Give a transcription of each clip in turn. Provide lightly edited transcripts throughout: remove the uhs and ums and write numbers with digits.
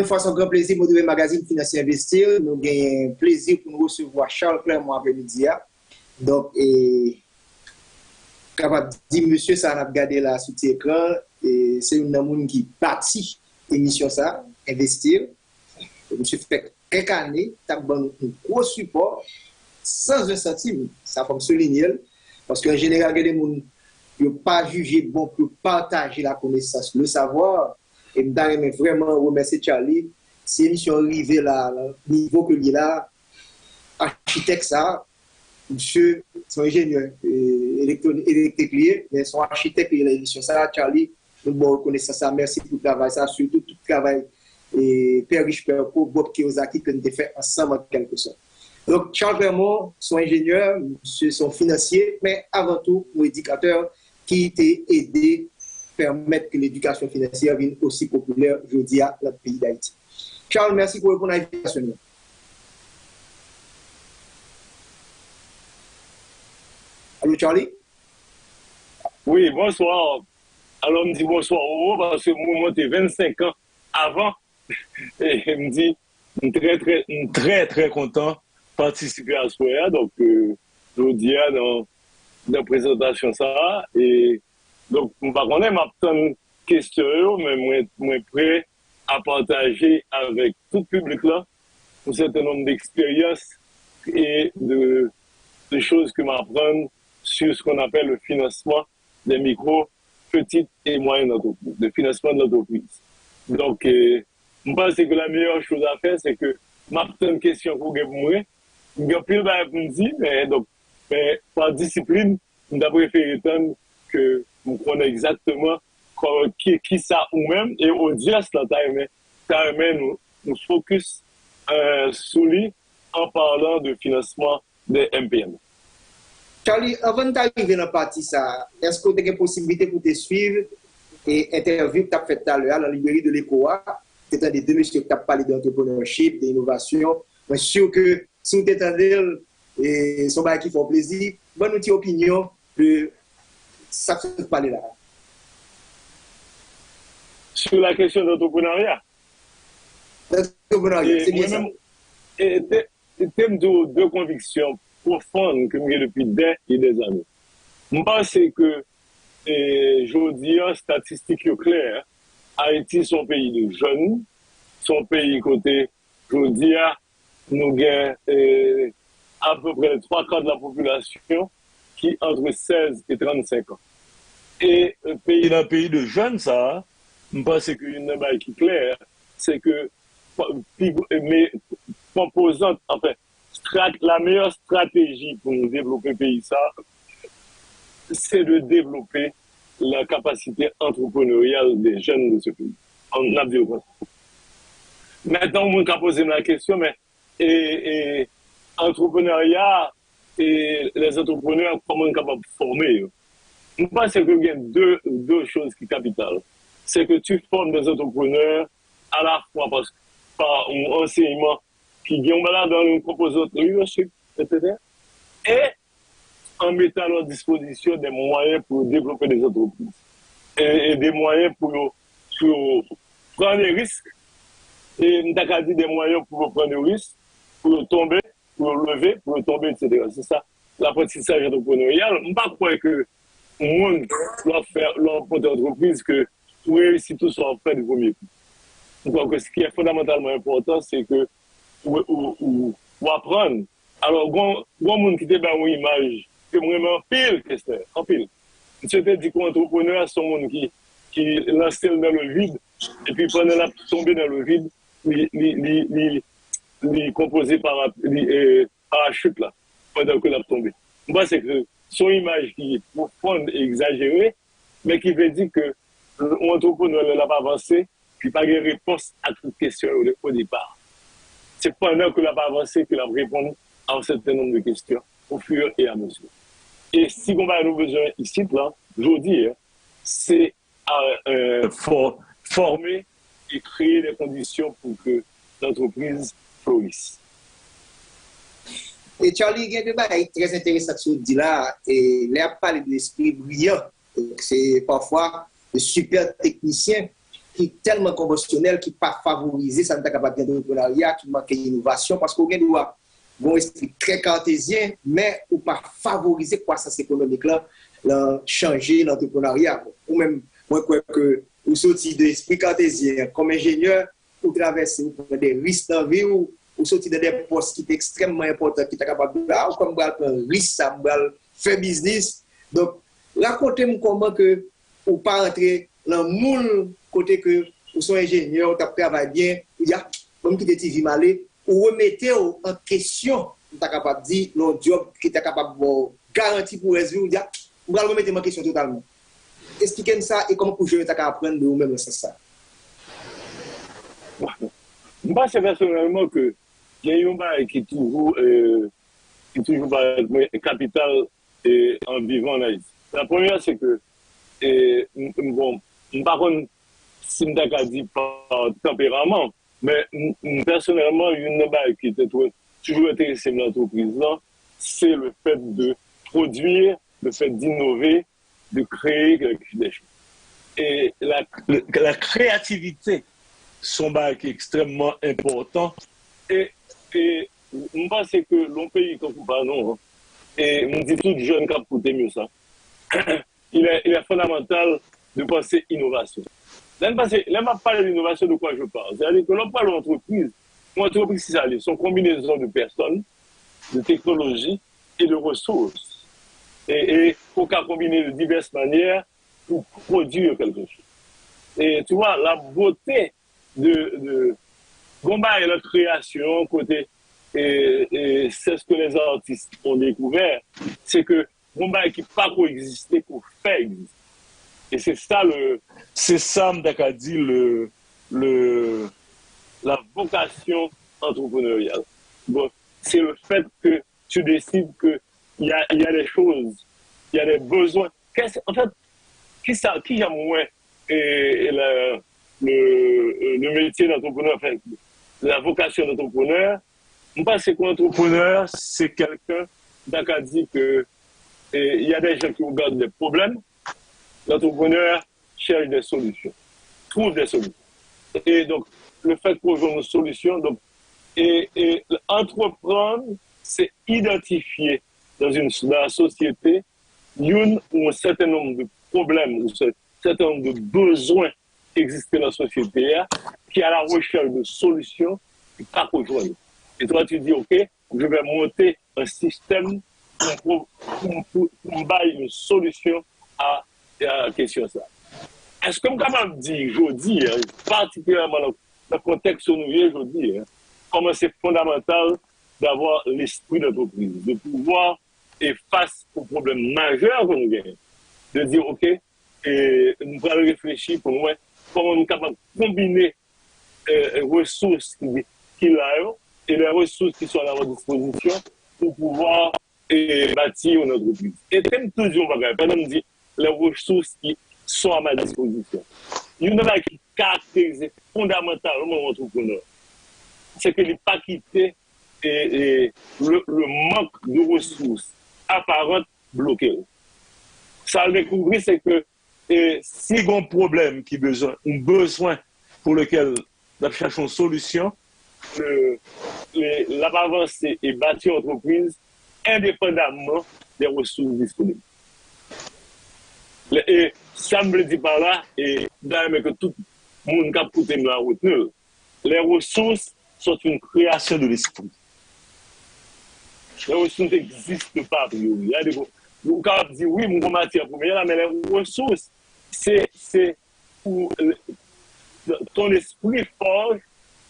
fois, c'est un grand plaisir pour le magazine Financier Investir. Nous avons un plaisir pour nous recevoir Charles Clermont après-midi. Donc, capable de dire, monsieur, ça a regardé là sous l'écran. C'est une personne qui partit l'émission ça, Investir. Monsieur fait quelques années, tu as un gros support sans un centime. Ça faut me souligner. Parce qu'en général, il y a des gens qui n'ont pas jugé bon pour partager la connaissance, le savoir. Et je voudrais vraiment remercier Charlie. Si l'émission est arrivée là, au niveau que il est là, architecte ça, monsieur, son ingénieur électrique, mais son architecte de l'émission ça, Charlie, nous bon reconnaissance ça. Merci pour le travail, ça, surtout tout le travail. Et Père Riche, Père Pauvre, Bob Kiyosaki, que nous avons fait ensemble en quelque sorte. Donc, Charles Clermont, son ingénieur, son financier, mais avant tout, un éducateur qui t'a aidé à permettre que l'éducation financière vienne aussi populaire aujourd'hui dans le pays d'Haïti. Charles, merci pour répondre à l'invitation. Allô, Charlie? Oui, bonsoir. Alors, on me dit bonsoir parce que moi, j'étais 25 ans avant. Et il me dit, très content participer à ce projet. Donc, je dis dans la présentation ça. Et donc, je ne sais pas si je une question, mais je suis prêt à partager avec tout le public là un certain nombre d'expériences et de choses que m'apprendre sur ce qu'on appelle le financement des micro, petites et moyennes entreprises, le financement de l'entreprise. Donc, je pense que la meilleure chose à faire, c'est que m'apprendre une question pour moi. Je ne peux pas me dire, mais par discipline, je préfère que je connaisse exactement qui ça ou même, et audience, nous focus sur lui en parlant de financement des MPM. Charlie, avant d'arriver dans la partie, est-ce que tu as une possibilité pour te suivre et interview que tu as fait tout à l'heure dans la librairie de l'ECOA? C'est un des deux messieurs qui t'a parlé d'entrepreneurship, d'innovation. Je suis sûr que si vous t'entendez, et son bail qui fait plaisir, bonne petite opinion de ça que tu parles là. Sur la question d'entrepreneuriat. L'entrepreneuriat, c'est bien ça. Et thème de deux convictions profondes que j'ai depuis des années. Je pense que, je dis en statistique claire, Haïti, son pays de jeunes, son pays côté, je dis, nous avons à peu près 3/4 de la population qui entre 16 et 35 ans. Et un pays de jeunes, ça, je pense qu'une chose qui est claire, c'est que mes composantes, enfin, la meilleure stratégie pour nous développer le pays, ça, c'est de développer la capacité entrepreneuriale des jeunes de ce pays. On a dit maintenant, on a posé la question, mais entrepreneuriat et les entrepreneurs, comment on est capable de former? Je pense qu'il y a deux choses qui sont capitales. C'est que tu formes des entrepreneurs à la fois par un enseignement qui est dans une composante leadership, etc. Et en mettant à leur disposition des moyens pour développer des entreprises. Et des moyens pour prendre des risques. Et nous avons dit des moyens pour prendre des risques, pour tomber, pour lever, pour tomber, etc. C'est ça l'apprentissage entrepreneurial. Je ne crois pas que le monde doit faire leur propre entreprise que pour réussir tout soit fait du premier coup. Je crois que ce qui est fondamentalement important, c'est que ou apprendre. Alors, grand monde qui te bat une image, que vraiment pile, Kester, en pile. Je te dis qu'entrepreneur, c'est un monde qui lance dans le vide, et puis pendant la tomber dans le vide, il composé par parachute là, pendant que la tombé. Moi, c'est que son image qui est profonde et exagérée, mais qui veut dire que l'entrepreneur n'a pas avancé, puis pas de réponse à toute question au départ. C'est pendant que n'a pas avancé qu'il a répondu à un certain nombre de questions au fur et à mesure. Et si on va nous besoin ici, là, je dis, c'est former et créer des conditions pour que l'entreprise fleurisse. Et Charlie, il y a des choses très intéressantes que tu dis là, et là, parler de l'esprit brillant. C'est parfois de super techniciens qui est tellement conventionnel, qui n'est pas favorisé, ça n'est pas capable d'entrepreneuriat, qui manque d'innovation, parce qu'on doit un esprit très cartésien, mais ou pas favoriser la croissance économique là, changer l'entrepreneuriat. Ou même, moi, je crois que vous sortez de l'esprit cartésien comme ingénieur, vous traversez, vous prenez des risques dans la vie, ou sortez de des postes qui sont extrêmement importants, qui sont capables de faire, ou comme vous prendre un risque, ça vous faire business. Donc, racontez-moi comment que vous ne pas entrer dans le moule côté que vous soyez ingénieur, vous travaillez bien, vous dites, comme qui est TV malé, ou remettez en question, vous êtes capable de dire, le job qui est capable de garantir pour les vies, vous dites, vous allez remettre en question totalement. Expliquez-nous ça et comment vous pouvez apprendre de vous-même c'est ça. Moi, c'est personnellement que il y a un bail qui est toujours capital en vivant en Haïti. La première, c'est que, bon, par contre, si je ne dis pas tempérament, mais personnellement, une bail qui était toujours intéressé dans l'entreprise, c'est le fait de produire, le fait d'innover, de créer des choses. Et la créativité, son bail qui est extrêmement important. Et je pense que l'on pays comme pas non. Et on dit tout jeune qui a coûté mieux ça. Il est fondamental de penser innovation. Là, je parle d'innovation, de quoi je parle? C'est-à-dire que l'on parle d'entreprise. Une entreprise, c'est ça, c'est une combinaison de personnes, de technologies et de ressources. Et il faut qu'à combiner de diverses manières pour produire quelque chose. Et tu vois, la beauté de combat et la création, côté, et c'est ce que les artistes ont découvert, c'est que combat qui pas coexister, qu'on fait exister. Et c'est ça m'daka dit la vocation entrepreneuriale. Bon, c'est le fait que tu décides que il y a des choses, il y a des besoins. En fait, qui j'aime moins le métier d'entrepreneur, enfin, la vocation d'entrepreneur. Je pense que l'entrepreneur, c'est quelqu'un qui a dit que il y a des gens qui regardent des problèmes. L'entrepreneur cherche des solutions, trouve des solutions. Et donc, le fait qu'on trouve une solution, donc, et entreprendre, c'est identifier dans la société un certain nombre de problèmes, un certain nombre de besoins qui existent dans la société, qui est à la recherche de solutions qui pas rejoindre. Et toi, tu dis, OK, je vais monter un système pour bailler une solution à la question ça. Est-ce que je suis capable de dire, je dis, particulièrement dans le contexte où nous vivons aujourd'hui, comment c'est fondamental d'avoir l'esprit d'entreprise, de pouvoir, et face aux problèmes majeurs que nous avons, de dire, OK, et nous allons réfléchir pour nous, comment nous sommes capables de combiner les ressources qu'il a et les ressources qui sont à notre disposition pour pouvoir bâtir une entreprise. Et comme toujours, pendant nous dit les ressources qui sont à ma disposition. Il y a une chose qui caractérise fondamentalement l'entrepreneur. C'est qu'il n'est pas quitté le manque de ressources apparentes bloquées. Ça a découvert, c'est que si il y a un problème un besoin pour lequel on cherche une solution, l'avance est bâtie entreprise indépendamment des ressources disponibles. Et ça me dit par là, et d'ailleurs que tout le monde a pu la retenir, les ressources sont une création de l'esprit. Les ressources n'existent pas a priori. Vous pouvez dire oui, mon matière première, mais les ressources, c'est pour ton esprit forge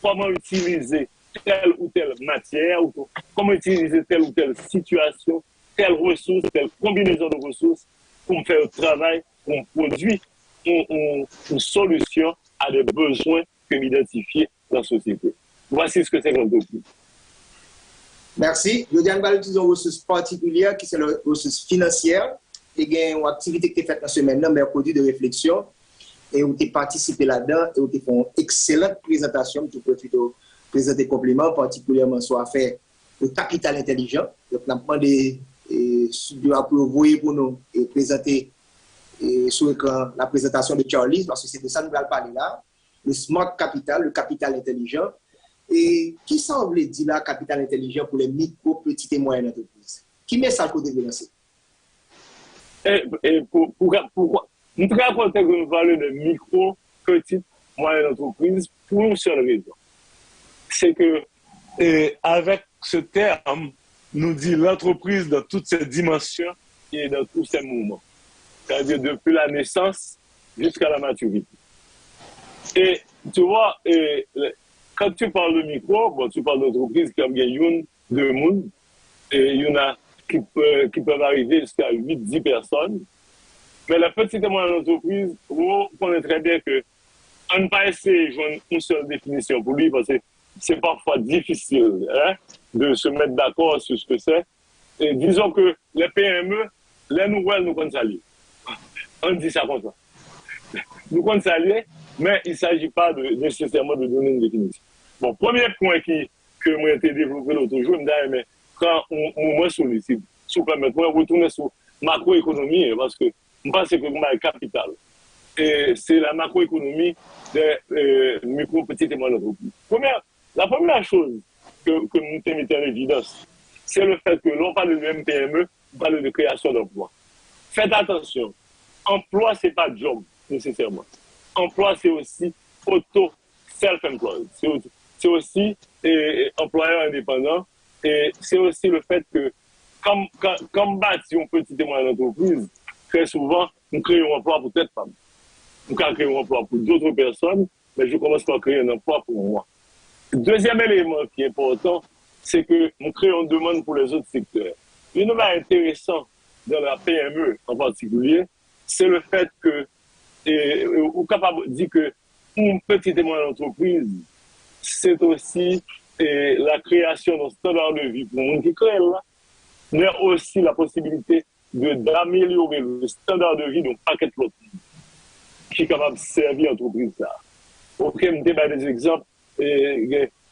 comment utiliser telle ou telle matière, ou comment utiliser telle ou telle situation, telle ressource, telle combinaison de ressources pour faire le travail, pour produire une solution à des besoins que m'identifier dans la société. Voici ce que c'est l'entreprise. Merci. Je vais utiliser une ressource particulière qui est la ressource financière. Il y a une activité qui est faite dans ce semaine, mercredi de réflexion. Et vous avez participé là-dedans et vous avez fait une excellente présentation. Vous pouvez présenter compléments, particulièrement sur l'affaire de capital intelligent. Donc, nous avons demandé de pour nous et présenter sur l'écran la présentation de Charlie, parce que c'est de ça que nous allons parler là. le smart capital, le capital intelligent. Et qui semble dire là, capital intelligent pour les micro, petites et moyennes entreprises? Qui met ça côté de lancer? Et pourquoi nous raconter que nous parlons de micro, petites, moyennes entreprises pour une seule raison. C'est que, avec ce terme, nous dit l'entreprise dans toutes ses dimensions et dans tous ses mouvements. C'est-à-dire depuis la naissance jusqu'à la maturité. Et tu vois, quand tu parles de micro, bon, tu parles d'entreprise qui ont une, deux mondes, et il y en a qui peuvent arriver jusqu'à 8-10 personnes. Mais la petite et moyenne entreprise, on connaît très bien que on ne pas essayer de joindre une seule définition pour lui parce que c'est parfois difficile de se mettre d'accord sur ce que c'est. Et disons que les PME, les nouvelles, nous comptons s'allier. On dit ça comme ça. Nous comptons s'allier, mais il ne s'agit pas nécessairement de donner une définition. Bon, premier point que moi j'ai été développé l'autre jour, je me dis, mais quand on me sollicite, si vous permettez, moi retourner sur macroéconomie, parce que je pense que c'est capital. Et c'est la macroéconomie des micro, petites et moyennes entreprises. La première chose que nous te mettons en évidence, c'est le fait que l'on parle de MPME, on parle de création d'emplois. Faites attention, emploi, ce n'est pas job, nécessairement. Emploi, c'est aussi self-employed. C'est aussi employeur indépendant. Et c'est aussi le fait que, comme bâti une petite et moyenne entreprise, très souvent, nous créons un emploi pour cette femme. Nous créons un emploi pour d'autres personnes, mais je commence par créer un emploi pour moi. Deuxième élément qui est important, c'est que nous créons une demande pour les autres secteurs. L'élément intéressant dans la PME en particulier, c'est le fait que, on est capable de dire que une petite et moyenne entreprise, c'est aussi la création d'un standard de vie pour le monde qui crée là, mais aussi la possibilité d'améliorer le standard de vie d'un paquet de l'autre qui est capable de servir l'entreprise. Ok, je vais donner des exemples.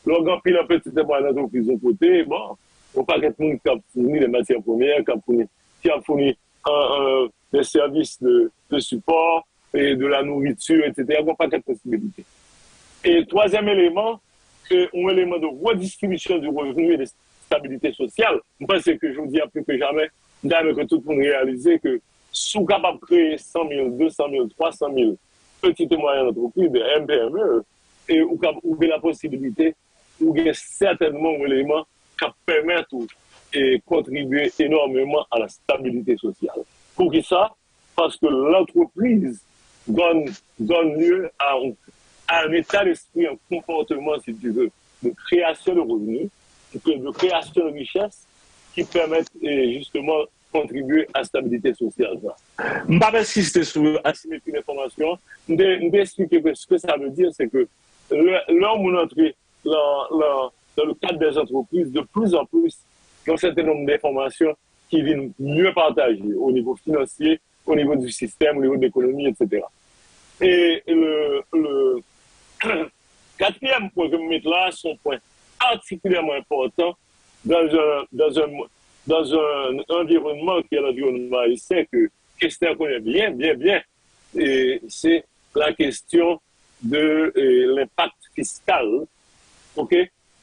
L'organe pile un petit et moyenne entreprise de côté, bon, on paquet de monde qui a fourni les matières premières, qui a fourni des services de support et de la nourriture, etc. On paquet de possibilités. Et troisième élément, un élément de redistribution du revenu et de stabilité sociale. Je pense que je vous dis plus que jamais, que tout le monde réalise que si on est capable de créer 100 000, 200 000, 300 000 petites et moyennes entreprises, des MPME, et on a la possibilité, ou certainement un élément qui permet de contribuer énormément à la stabilité sociale. Pour qui ça? Parce que l'entreprise donne lieu à un état d'esprit, un comportement, si tu veux, de création de revenus, de création de richesse qui permettent justement contribuer à la stabilité sociale. Je ne vais pas insister sur l'asymétrie d'information. Je vais expliquer que ce que ça veut dire, c'est que l'homme où on entre dans le cadre des entreprises, de plus en plus, il y a un certain nombre d'informations qui viennent mieux partager au niveau financier, au niveau du système, au niveau de l'économie, etc. Et le quatrième point que je mets là, c'est un point particulièrement important dans un environnement qui est l'environnement haïtien que Christian connaît bien. Et c'est la question de l'impact fiscal. Ok?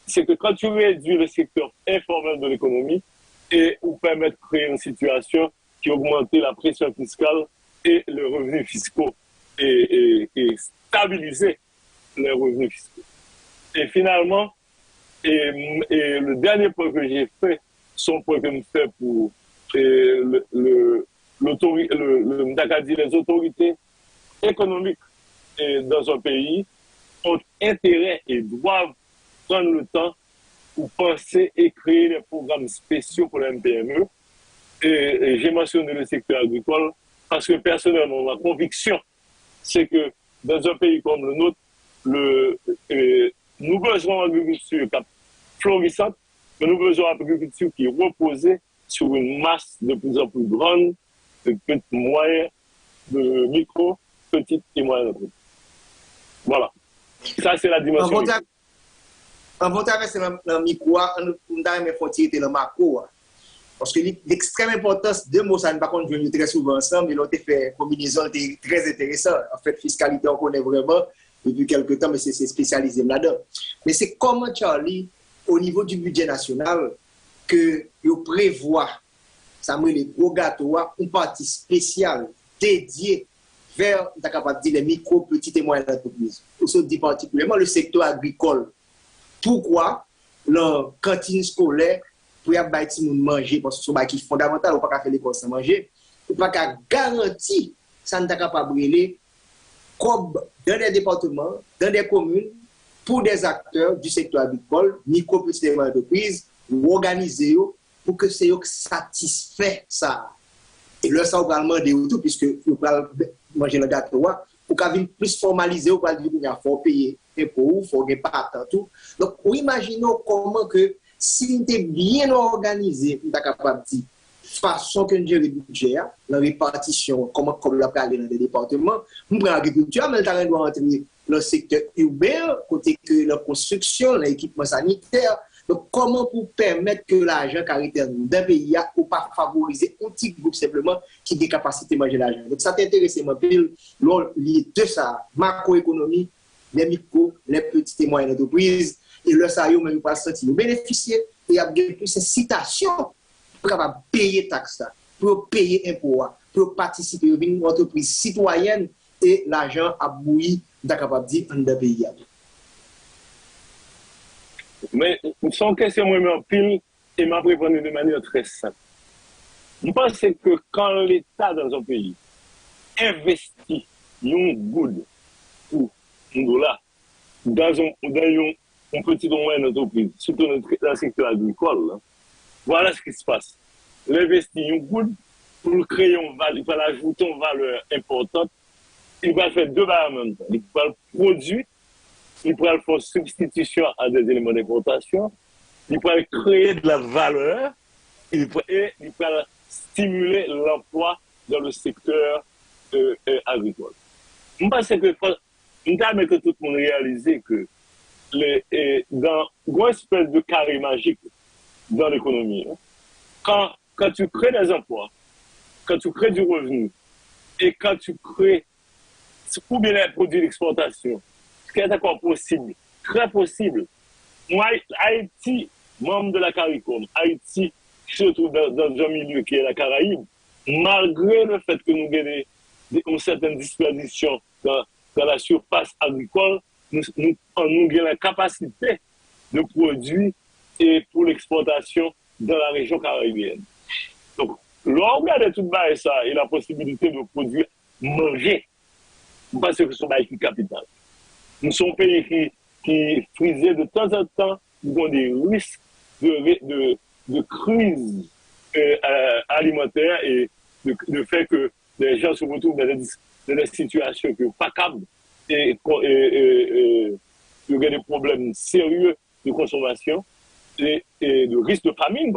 C'est que quand tu réduis le secteur informel de l'économie et ou permet de créer une situation qui augmente la pression fiscale et le revenu fiscaux et stabiliser les revenus fiscaux. Et finalement, le dernier point que j'ai fait, son point que je fais pour les autorités économiques dans un pays ont intérêt et doivent prendre le temps pour penser et créer des programmes spéciaux pour les MPME. Et j'ai mentionné le secteur agricole parce que personnellement, ma conviction, c'est que dans un pays comme le nôtre, nous besoin d'agriculture florissante, mais nous besoin d'agriculture qui est reposée sur une masse de plus en plus grande de petites, moyennes, de micro, petites et moyennes entreprises. Voilà. Ça, c'est la dimension. En votre avec le micro, on a même frontière le macro. Parce que l'extrême importance de mots, ça ne va pas très souvent ensemble, mais l'on fait combinaison très intéressante. En fait, fiscalité, on connaît vraiment. depuis quelques temps, mais c'est spécialisé là-dedans. Mais c'est comment, Charlie, au niveau du budget national, que vous prévoit, ça me les gros gâteaux, une partie spéciale dédiée vers, capable de dire, les micro, petites et moyennes entreprises. Pour ce dit particulièrement le secteur agricole. Pourquoi la cantine scolaire, pour y avoir manger, parce que c'est fondamental, on ne peut pas faire l'école sans manger, on ne peut pas garantir ça ne capable de brûler comme dans des départements, dans des communes, pour des acteurs du secteur agricole, micro, petites et moyennes entreprises, ou organiser pour que c'est eux qui satisfait ça. Et là, ça, on va demander tout, puisque vous pouvez manger le gâteau, pour qu'on plus formaliser, vous pouvez dire qu'il faut payer impôts, il faut payer patent, tout. Donc, imaginons comment que, si on est bien organisé, on est capable de dire, façon que nous gérons le budget, la répartition, comment on l'a parlé dans les départements, nous prenons l'agriculture, mais nous doit entrer dans le secteur urbain, côté que la construction, l'équipement sanitaire. Donc, comment pour permettre que l'argent caractère d'un pays ou pas favoriser un petit groupe simplement qui a des capacités de manger l'argent. Donc, ça t'intéresse, moi, lié de ça, macroéconomie, les micro, les petites et moyennes entreprises, et le ça, ils même pas sentir bénéficier, et il y a plus incitation pour payer taxes, pour payer impôts, pour participer à une entreprise citoyenne, et l'argent a bouilli, capable de dire, dans le pays. Mais son question, moi, en pile, et m'a répondu de manière très simple. Je pense que quand l'État dans un pays investit un good ou un dollar dans une petite ou moyenne entreprise, surtout dans le secteur agricole, là, voilà ce qui se passe. L'investit un good pour créer une valeur, il va ajouter une valeur importante, il va faire deux barres en même temps. Il va le produire. Il pourrait faire substitution à des éléments d'importation, il pourrait créer de la valeur, il pourrait stimuler l'emploi dans le secteur agricole. Je pense que nous avons que tout le monde réalise que dans une espèce de carré magique dans l'économie, quand tu crées des emplois, quand tu crées du revenu, et quand tu crées ou bien les produits d'exportation, qui est encore possible, très possible. Moi, Haïti, membre de la CARICOM, Haïti, surtout dans un milieu qui est la Caraïbe, malgré le fait que nous avons une certaine disposition dans la surface agricole, nous avons la capacité de produire et pour l'exportation dans la région caribéenne. Donc, l'on regarde tout ça et la possibilité de produire, manger, parce que c'est un capital. Nous sommes un pays qui frisait de temps en temps, nous avons des risques de crise alimentaire et de fait que les gens se retrouvent dans des situations qui ne sont pas capables et il y a des problèmes sérieux de consommation et de risque de famine.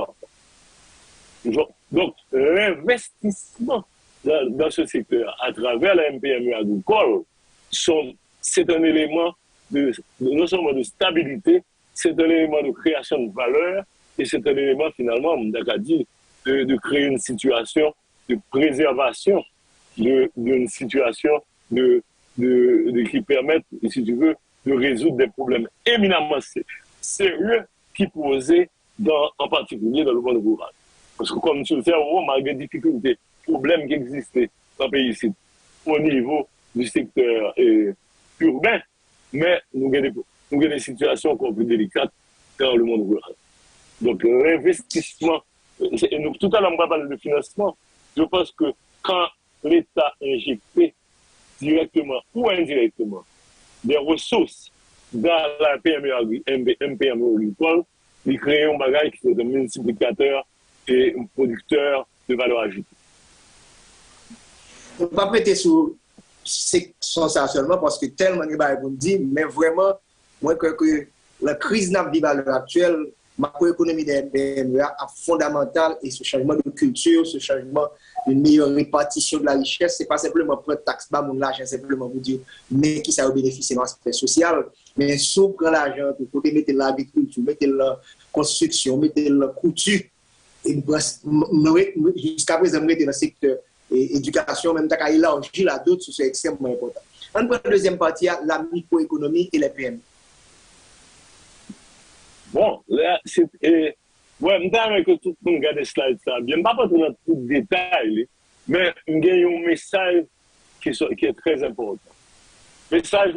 Donc, l'investissement dans ce secteur à travers la MPME agricole c'est un élément non seulement de stabilité, c'est un élément de création de valeur et c'est un élément finalement, de créer une situation de préservation d'une situation qui permette, si tu veux, de résoudre des problèmes éminemment sérieux qui posaient en particulier dans le monde rural. Parce que comme tu le sais, malgré les difficultés, problèmes qui existaient dans le pays ici, au niveau du secteur urbain, mais nous avons des situations encore plus délicates dans le monde rural. Donc l'investissement, tout à l'heure on va parler de financement, je pense que quand l'État injectait directement ou indirectement des ressources dans la MPME agricole, il crée un bagage qui est un multiplicateur et un producteur de valeur ajoutée. On ne va pas prêter sur ça seulement parce que tellement de choses vous dire, mais vraiment, moi, que la crise n'a pas à l'heure actuelle, macroéconomie des PME est fondamentale et ce changement de culture, ce changement d'une meilleure répartition de la richesse, ce n'est pas simplement prendre taxe bas, mon l'argent, simplement vous dire, mais qui ça bénéficie dans l'aspect social, mais si on prend l'argent pour mettre l'agriculture, mettre la construction, mettre la couture, jusqu'à présent, mettre dans le secteur éducation, mêmeถ้าil élargit là d'autres, c'est extrêmement important. On prend la deuxième partie, la microéconomie et les PME. Bon, là, c'est... Ouais, je suis que tout le monde regarde slide ça. Bien, pas dans tout le détail, mais il y a un message qui est très important. Le message,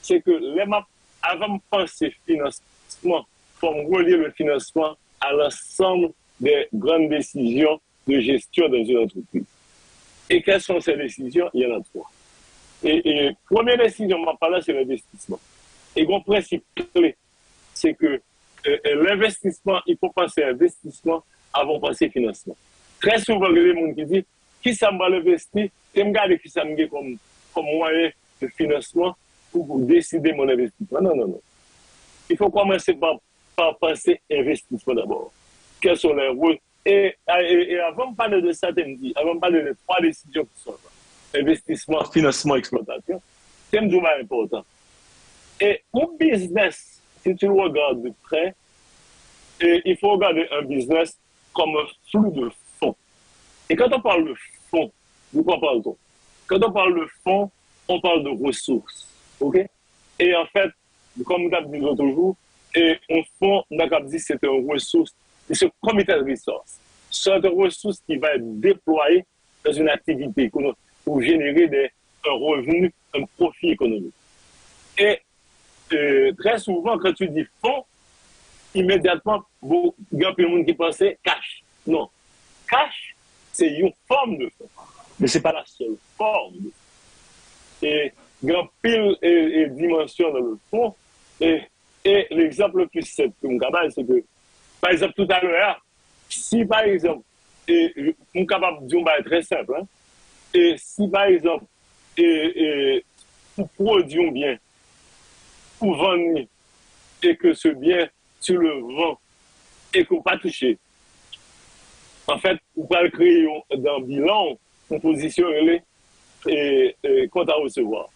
c'est que avant de penser financement, il faut relier le financement à l'ensemble des grandes décisions de gestion dans une entreprise. Et quelles sont ces décisions? Il y en a trois. Et première décision, on va parler, c'est l'investissement. Et mon principe clé, c'est que l'investissement, il faut penser à investissement avant de penser financement. Très souvent, il y a des gens qui disent, qui ça va investir, et me garder qui ça me comme moyen de financement pour décider mon investissement. Non, non, non. Il faut commencer par penser investissement d'abord. Quels sont les rôles? Et avant de parler de ça, avant de parler des trois décisions qui sont là, investissement, financement, exploitation, c'est un domaine important. Et un business, si tu le regardes de près, il faut regarder un business comme un flux de fonds. Et quand on parle de fonds, de quoi parle-t-on? Quand on parle de fonds, on parle de ressources. OK? Et en fait, comme on a dit l'autre jour, un fonds, on a dit c'est une ressource, c'est un comité de ressources. C'est une ressource qui va être déployée dans une activité pour générer un revenu, un profit économique. Et très souvent, quand tu dis fonds, immédiatement, il y a plein de monde qui pensait cash. Non. Cash, c'est une forme de fonds. Mais ce n'est pas la seule forme de fonds. Et il y a pile et dimension dans le fonds. Et l'exemple le plus simple que je c'est que, par exemple, tout à l'heure, si par exemple, je suis capable de dire très simple, hein, et si par exemple, pour produire un bien, pour vendre, et que ce bien, tu le vends, et qu'on ne pas touché, en fait, vous pouvez créer dans le bilan, une position et compte à recevoir.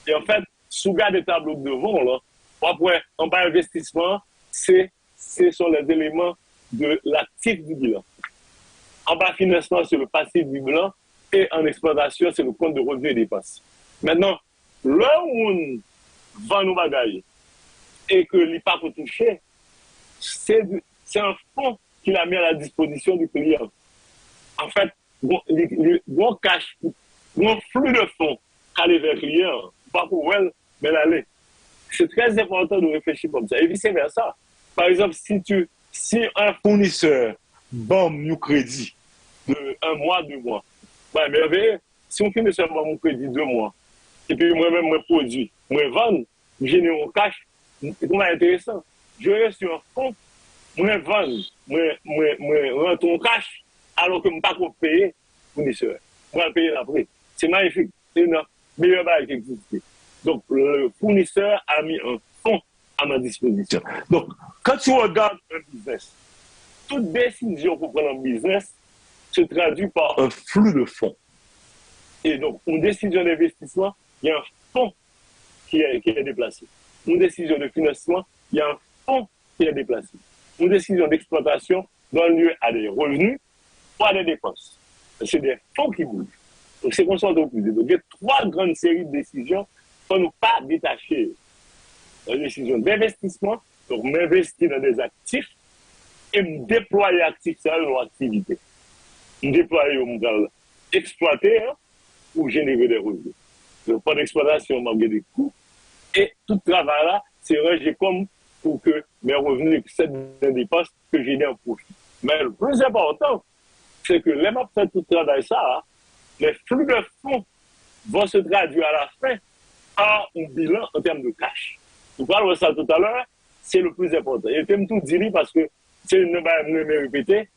Et en fait, sous garde des tableaux de vente, là, après, en bas investissement, ce sont les éléments de l'actif du bilan. En bas financement, c'est le passif du bilan. Et en exploitation, c'est le compte de revenus et dépenses. Maintenant, là où on vend nos bagages et que l'IPA peut toucher, c'est un fonds qu'il a mis à la disposition du client. En fait, bon cash, bon flux de fonds aller vers le client, pas pour elle, mais l'aller. C'est très important de réfléchir comme ça. Et vice-versa. Par exemple, si un fournisseur bombe nous crédit de 1 mois, 2 mois, bah, merveilleux. Si un fournisseur bombe mon crédit 2 mois, et puis moi-même, moi produis, moi vendre, je génère mon cash, c'est vraiment intéressant. Je reste sur un compte, moi vendre, moi rendre ton cash, alors que je ne peux pas payer fournisseur. Moi, je payer après. C'est magnifique. C'est une meilleure base qui existe. Donc, le fournisseur a mis un fonds à ma disposition. Donc, quand tu regardes un business, toute décision pour prendre un business se traduit par un flux de fonds. Et donc, une décision d'investissement, il y a un fonds qui est déplacé. Une décision de financement, il y a un fonds qui est déplacé. Une décision d'exploitation donne lieu à des revenus ou à des dépenses. C'est des fonds qui bougent. Donc, c'est comme ça qu'on peut dire. Donc, il y a 3 grandes séries de décisions pour ne pas détacher la décision d'investissement, donc m'investir dans des actifs et me déployer actifs dans nos activités. Me déployer au monde exploiter pour générer des revenus. Donc, pas d'exploitation, malgré des coûts. Et tout ce travail-là, c'est rangé comme pour que mes revenus excèdent des dépenses que j'ai un profit. Mais le plus important, c'est que les gens fait tout ce travail, ça, les flux de fonds vont se traduire à la fin par un bilan en termes de cash. Nous parlons de ça tout à l'heure, c'est le plus important. Et je tout dire parce que c'est une me répéter.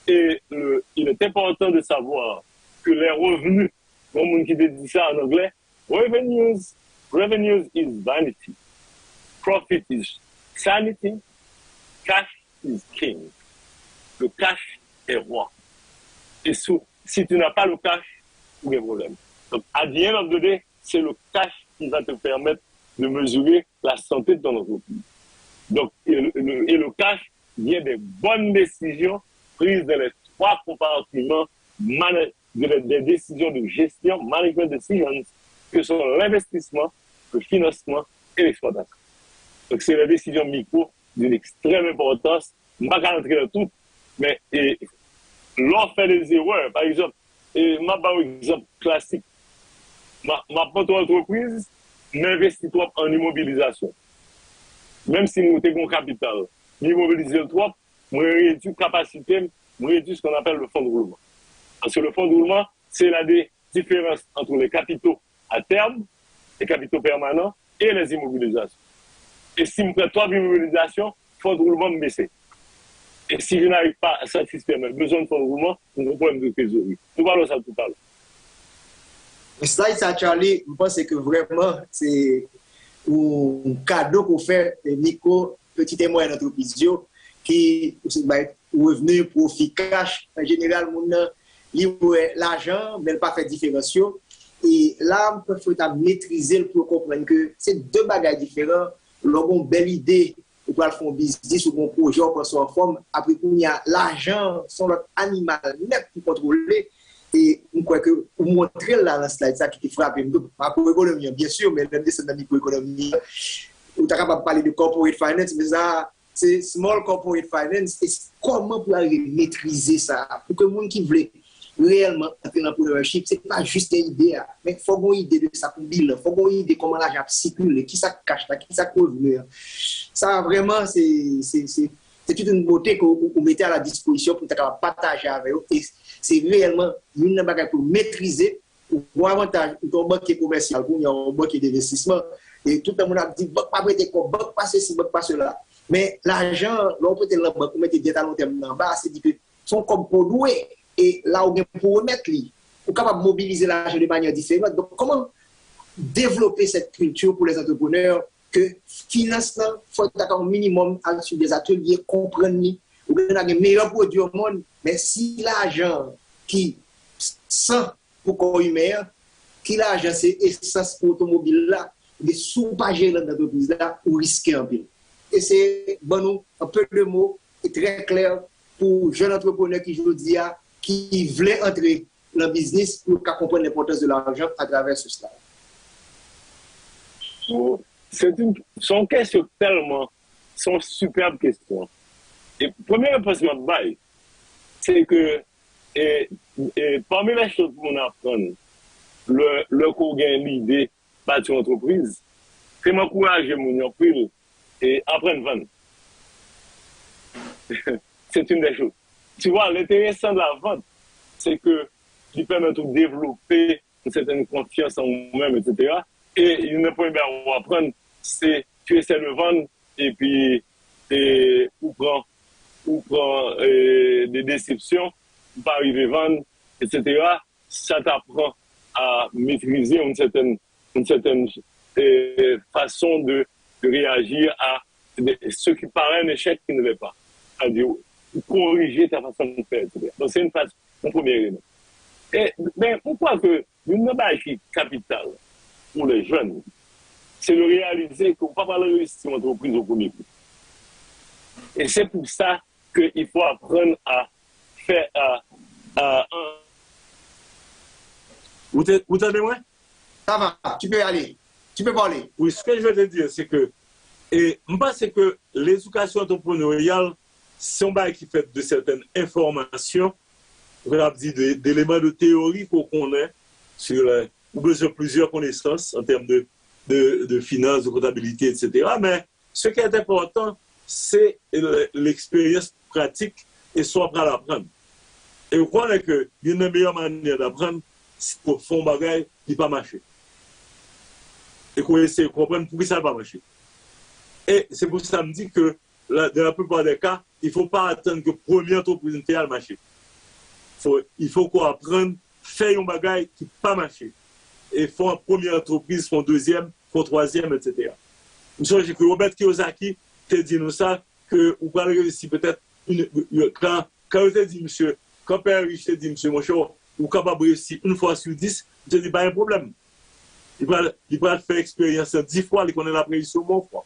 Et il est important de savoir que les revenus, comme on qui dit ça en anglais, revenues is vanity, profit is sanity, cash is king. Le cash est roi. Et si tu n'as pas le cash, il y a des problèmes. Donc, à the end of the day, c'est le cash qui va te permettre de mesurer la santé de ton entreprise. Donc, et le cash vient des bonnes décisions prises dans les 3 compartiments des décisions de gestion, management decisions, que sont l'investissement, le financement et l'exploitation. Donc, c'est la décision micro d'une extrême importance. Je ne vais pas rentrer dans tout, mais l'on fait des erreurs. Par exemple, ma par exemple classique, ma entreprise m'investit trop en immobilisation. Même si nous avons un capital, m'immobiliser trop, je réduis la capacité, je réduis ce qu'on appelle le fonds de roulement. Parce que le fonds de roulement, c'est la différence entre les capitaux à terme, les capitaux permanents et les immobilisations. Et si je prends 3 immobilisations, le fonds de roulement me baisse. Et si je n'arrive pas à satisfaire mes besoins de fonds de roulement, nous avons un problème de trésorerie. Nous parlons de ça tout à l'heure. Ça, Charlie, je pense que vraiment, c'est un cadeau qu'on fait Nico, petit et moyenne entreprise, qui est revenu, profit, cash. En général, l'argent, mais pas fait différence. Et là, il faut maîtriser pour comprendre que c'est deux bagages différents. L'on a une belle idée pour faire un business ou un projet pour s'en forme. Après, il y a l'argent, son l'autre animal net pour contrôler. Et on croit que pour montrer là dans le slide, ça qui frappe, macroéconomie, bien sûr, mais même c'est dans la microéconomie. On est capable de parler de corporate finance, mais ça, c'est small corporate finance. Et comment pour maîtriser ça? Pour que les gens qui veulent réellement entrer dans l'entrepreneurship, ce n'est pas juste une idée, mais il faut avoir une idée de ça pour bilan, il faut avoir une idée de comment l'argent circule, qui ça cache, qui ça revenu. Ça, vraiment, c'est toute une beauté qu'on mettait à la disposition pour partager avec eux. Et c'est réellement une chose pour maîtriser, pour avantage, pour un banquier commercial, pour un banquier d'investissement. Et tout le monde a dit, banque pas prêter comme banque pas ceci, banque pas cela. Mais l'argent, l'on peut être là, banque, on met des dettes à long terme en bas, c'est dit que sont comme produits. Et là, on pour remettre, on est capable de mobiliser l'argent de manière différente. Donc, comment développer cette culture pour les entrepreneurs que financement, il faut avoir un minimum sur des ateliers, comprendre, ou bien avoir les meilleurs produits au monde, mais si l'argent qui sent pour corps humain, qui l'argent c'est essence pour l'automobile là, de sous-pager dans l'entreprise là, ou risquer un peu. Et c'est, bon, un peu de mots, et très clair pour jeunes entrepreneurs qui voulaient entrer dans le business pour comprendre l'importance de l'argent à travers ce slide. Son question tellement, son superbe question. Et première réponse que je c'est que parmi les choses qu'on apprend, le qu'on gagne l'idée de bâtir une entreprise, c'est m'encourager mon entreprise et apprendre à vendre. C'est une des choses. Tu vois, l'intéressant de la vente, c'est que il permet de développer une certaine confiance en nous-mêmes, etc. Et une première chose à apprendre, c'est tu essaies de vendre et puis ou prend des déceptions, pas arriver à vendre, etc. Ça t'apprend à maîtriser une certaine façon de réagir à ce qui paraît un échec qui ne l'est pas. C'est-à-dire, corriger ta façon de faire, etc. Donc, c'est un premier élément. Mais pourquoi que une base qui est capitale pour les jeunes, c'est de réaliser qu'on ne peut pas parler de réussir une entreprise au premier coup. Et c'est pour ça qu'il faut apprendre à faire Vous entendez moi? Ça va, tu peux aller, tu peux parler. Oui, ce que je veux te dire, c'est que je pense que l'éducation entrepreneuriale, c'est un bail qui fait de certaines informations, on a dit d'éléments de théorie qu'on connaît sur plusieurs connaissances en termes de finances, de comptabilité, etc. Mais ce qui est important, c'est l'expérience pratique et soit prêt à l'apprendre. Et vous croyez que une meilleure manière d'apprendre, c'est pour faire un bagage qui ne va pas marcher. Et qu'on essaie de comprendre pourquoi ça ne va pas marcher. Et c'est pour ça que je me dis que dans la plupart des cas, il ne faut pas attendre que la première entreprise ne marche. Il faut qu'on apprenne à faire un bagage qui ne va pas marcher. Et faire une première entreprise, faire une deuxième, faire une troisième, etc. Je sais que Robert Kiyosaki te dit nous ça, que vous pouvez réussir peut-être quand il te dit, monsieur, quand Père Riche te dit, monsieur, mon cher, vous êtes capable de réussir une fois sur 10, je te dis, pas un problème. Il va faire expérience 10 fois, il connaît la prévision mon fois.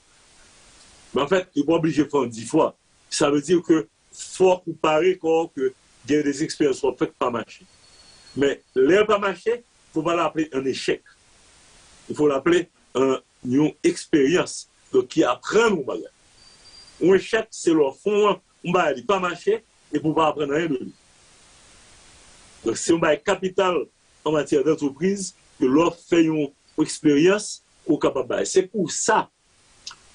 Mais en fait, il n'est pas obligé de faire 10 fois. Ça veut dire que faut comparer que il y a des expériences qui ne sont pas marcher. Mais l'air pas marcher, il ne faut pas l'appeler un échec. Il faut l'appeler une expérience. Donc, qui apprend nos bagages. Un échec, c'est leur fond, on va pas marcher et pour pas apprendre rien de lui. Donc, c'est un capital en matière d'entreprise que l'on fait une expérience qu'on est capable de. C'est pour ça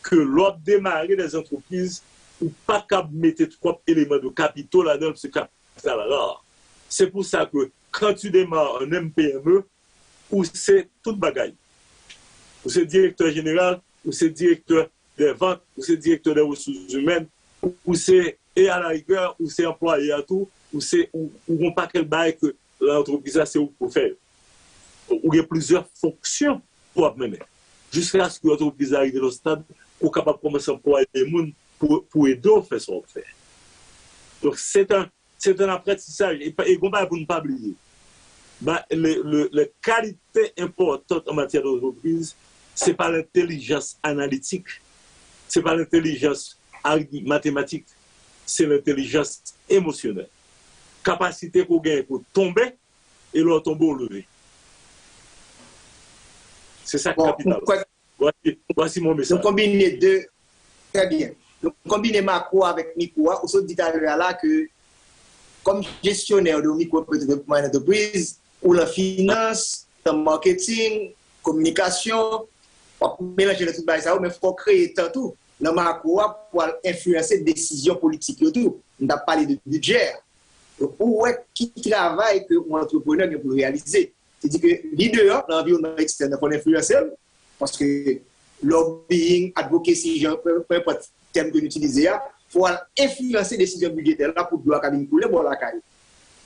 que l'on démarrer des entreprises ou pas capable de mettre trois éléments de capitaux là-dedans, ce capital-là. C'est pour ça que quand tu démarres un MPME, où c'est toute bagaille, où c'est directeur général, où c'est directeur des ventes, où c'est directeur des ressources humaines, où c'est et à la rigueur, où c'est employé à tout, où c'est où on pas quel bail que l'entreprise a c'est pour faire. Où il y a plusieurs fonctions pour mener. Jusqu'à ce que l'entreprise arrive au stade où est capable de commencer à employer les gens pour aider à faire ce qu'on fait. Donc c'est un apprentissage. Et pour ne pas oublier, les qualités importantes en matière d'entreprise, ce n'est pas l'intelligence analytique, ce n'est pas l'intelligence mathématique, c'est l'intelligence émotionnelle. Capacité qu'on gagne pour tomber et leur tomber au lever. C'est ça le capital. Voici mon message. Nous combinons deux. Très bien. Nous combinons macro avec micro. On se dit à l'heure là que, comme gestionnaire de micro-entreprise, ou la finance, le marketing, communication, pour mélanger tout ça, mais il faut créer tout. Le macro pour influencer les décisions politiques. On a parlé de budget. Où est qui travaille que un entrepreneur pour réaliser? C'est-à-dire que leader, l'environnement externe, pour influencer, parce que lobbying, advocacy, peu importe le terme que l'utiliser, il faut influencer les décisions budgétaires là pour bloquer la couler pour la caille,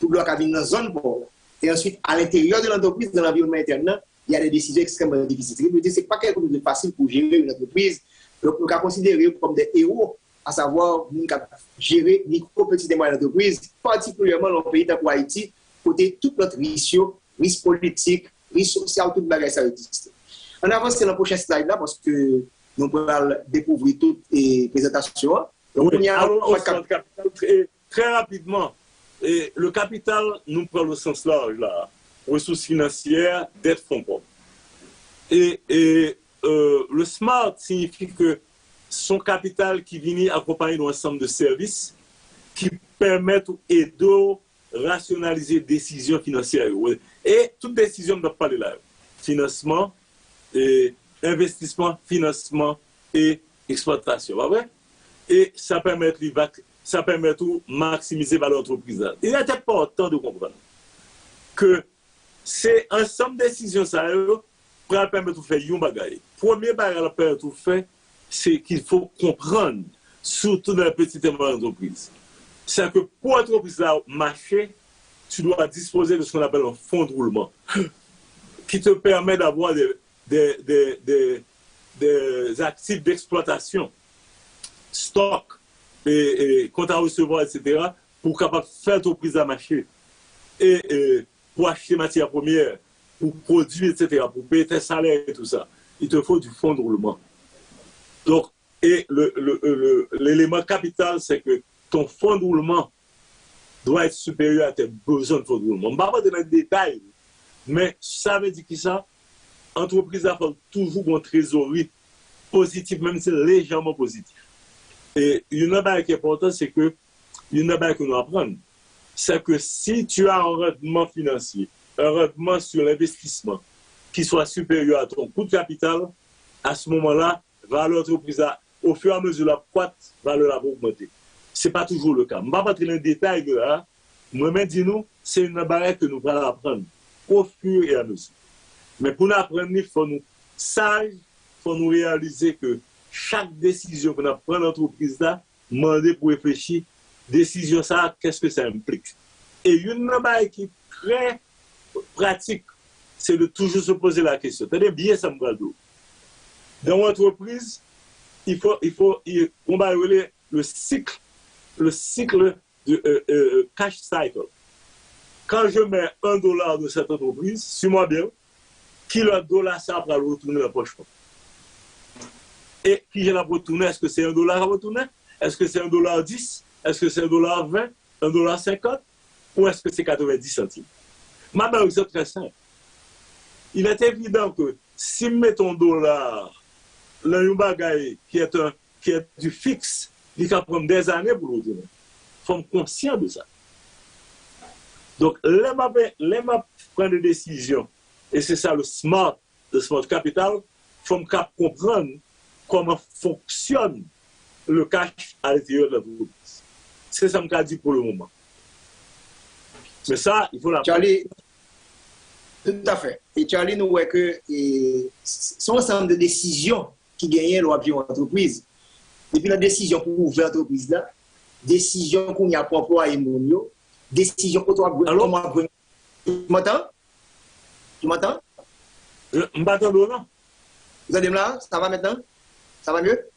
pour bloquer la zone pour. Et ensuite, à l'intérieur de l'entreprise, dans l'environnement interne, il y a des décisions extrêmement difficiles. Ce n'est pas quelque chose de facile pour gérer une entreprise. Donc, on peut considérer comme des héros, à savoir gérer micro, petites et moyennes entreprises, particulièrement dans le pays comme Haïti, côté tout notre risque politique, risque social, tout le bagage ça existe. On avance sur la prochaine slide là parce que nous pouvons découvrir toutes les présentations. Donc, oui, allons capital très rapidement. Et le capital, nous prenons le sens large là. Ressources financières, dette, fonds propres. Et le SMART signifie que son capital qui vient accompagner d'un ensemble de services qui permettent et de rationaliser décisions financières. Et toute décision ne doit pas aller là. Financement, et investissement, financement et exploitation. Pas vrai? Et ça permet de maximiser la valeur d'entreprise. Il est important de comprendre que c'est un ensemble de décisions ça pour permettre de faire un bagage. Premier bagage pour permettre de faire, c'est qu'il faut comprendre, surtout dans les petites et moyennes entreprises. C'est que pour l'entreprise marcher, tu dois disposer de ce qu'on appelle un fonds de roulement qui te permet d'avoir des actifs d'exploitation, stock, et compte à recevoir, etc., pour capable faire l'entreprise à marcher. Et pour acheter matières premières, pour produire, etc., pour payer tes salaires et tout ça, il te faut du fonds de roulement. Donc, et l'élément capital, c'est que ton fonds de roulement doit être supérieur à tes besoins de fonds de roulement. Je ne vais pas donner les détails, mais ça veut dire que ça, l'entreprise a toujours une trésorerie positive, même si c'est légèrement positif. Et une chose qui est importante, c'est que une chose que nous apprenons, c'est que si tu as un rendement financier, un rendement sur l'investissement qui soit supérieur à ton coût de capital, à ce moment-là, valeur d'entreprise, au fur et à mesure la croître, valeur va augmenter. Ce n'est pas toujours le cas. Je ne vais pas entrer dans les détails de là. Moi-même, dis-nous, c'est une barrière que nous allons apprendre au fur et à mesure. Mais pour nous apprendre, il faut nous sages, il faut nous réaliser que chaque décision que nous prenons dans l'entreprise là, demander pour réfléchir, décision ça, qu'est-ce que ça implique. Et une barrière qui est très pratique, c'est de toujours se poser la question. Tenez bien ça, Mbrado. Dans l'entreprise, on va relier le cycle de cash cycle. Quand je mets $1 de cette entreprise, suis-moi bien, qui le dollar ça va retourner dans la poche. Et qui je la retourner, est-ce que c'est $1 à retourner? Est-ce que c'est $1.10? Est-ce que c'est $1.20? $1.50? Ou est-ce que c'est 90 centimes? Ma mère, c'est très simple. Il est évident que si mettons $, là, un bagage qui est du fixe, il va prendre des années pour le dire. Il faut être conscient de ça. Donc, les maps prennent des décisions, et c'est ça le smart capital, il faut comprendre comment fonctionne le cash à l'intérieur de l'entreprise. C'est ça que je dis pour le moment. Mais ça, il faut la... Charlie, tout à fait. Et Charlie, nous voit que son ensemble de décisions qui gagnent l'objet entreprise. Depuis la décision pour ouvrir l'entreprise là, décision qu'on y a pour employer mon décision pour toi. Tu m'entends? Tu m'entends? Je m'entends, non? Vous êtes là? Ça va maintenant? Ça va mieux?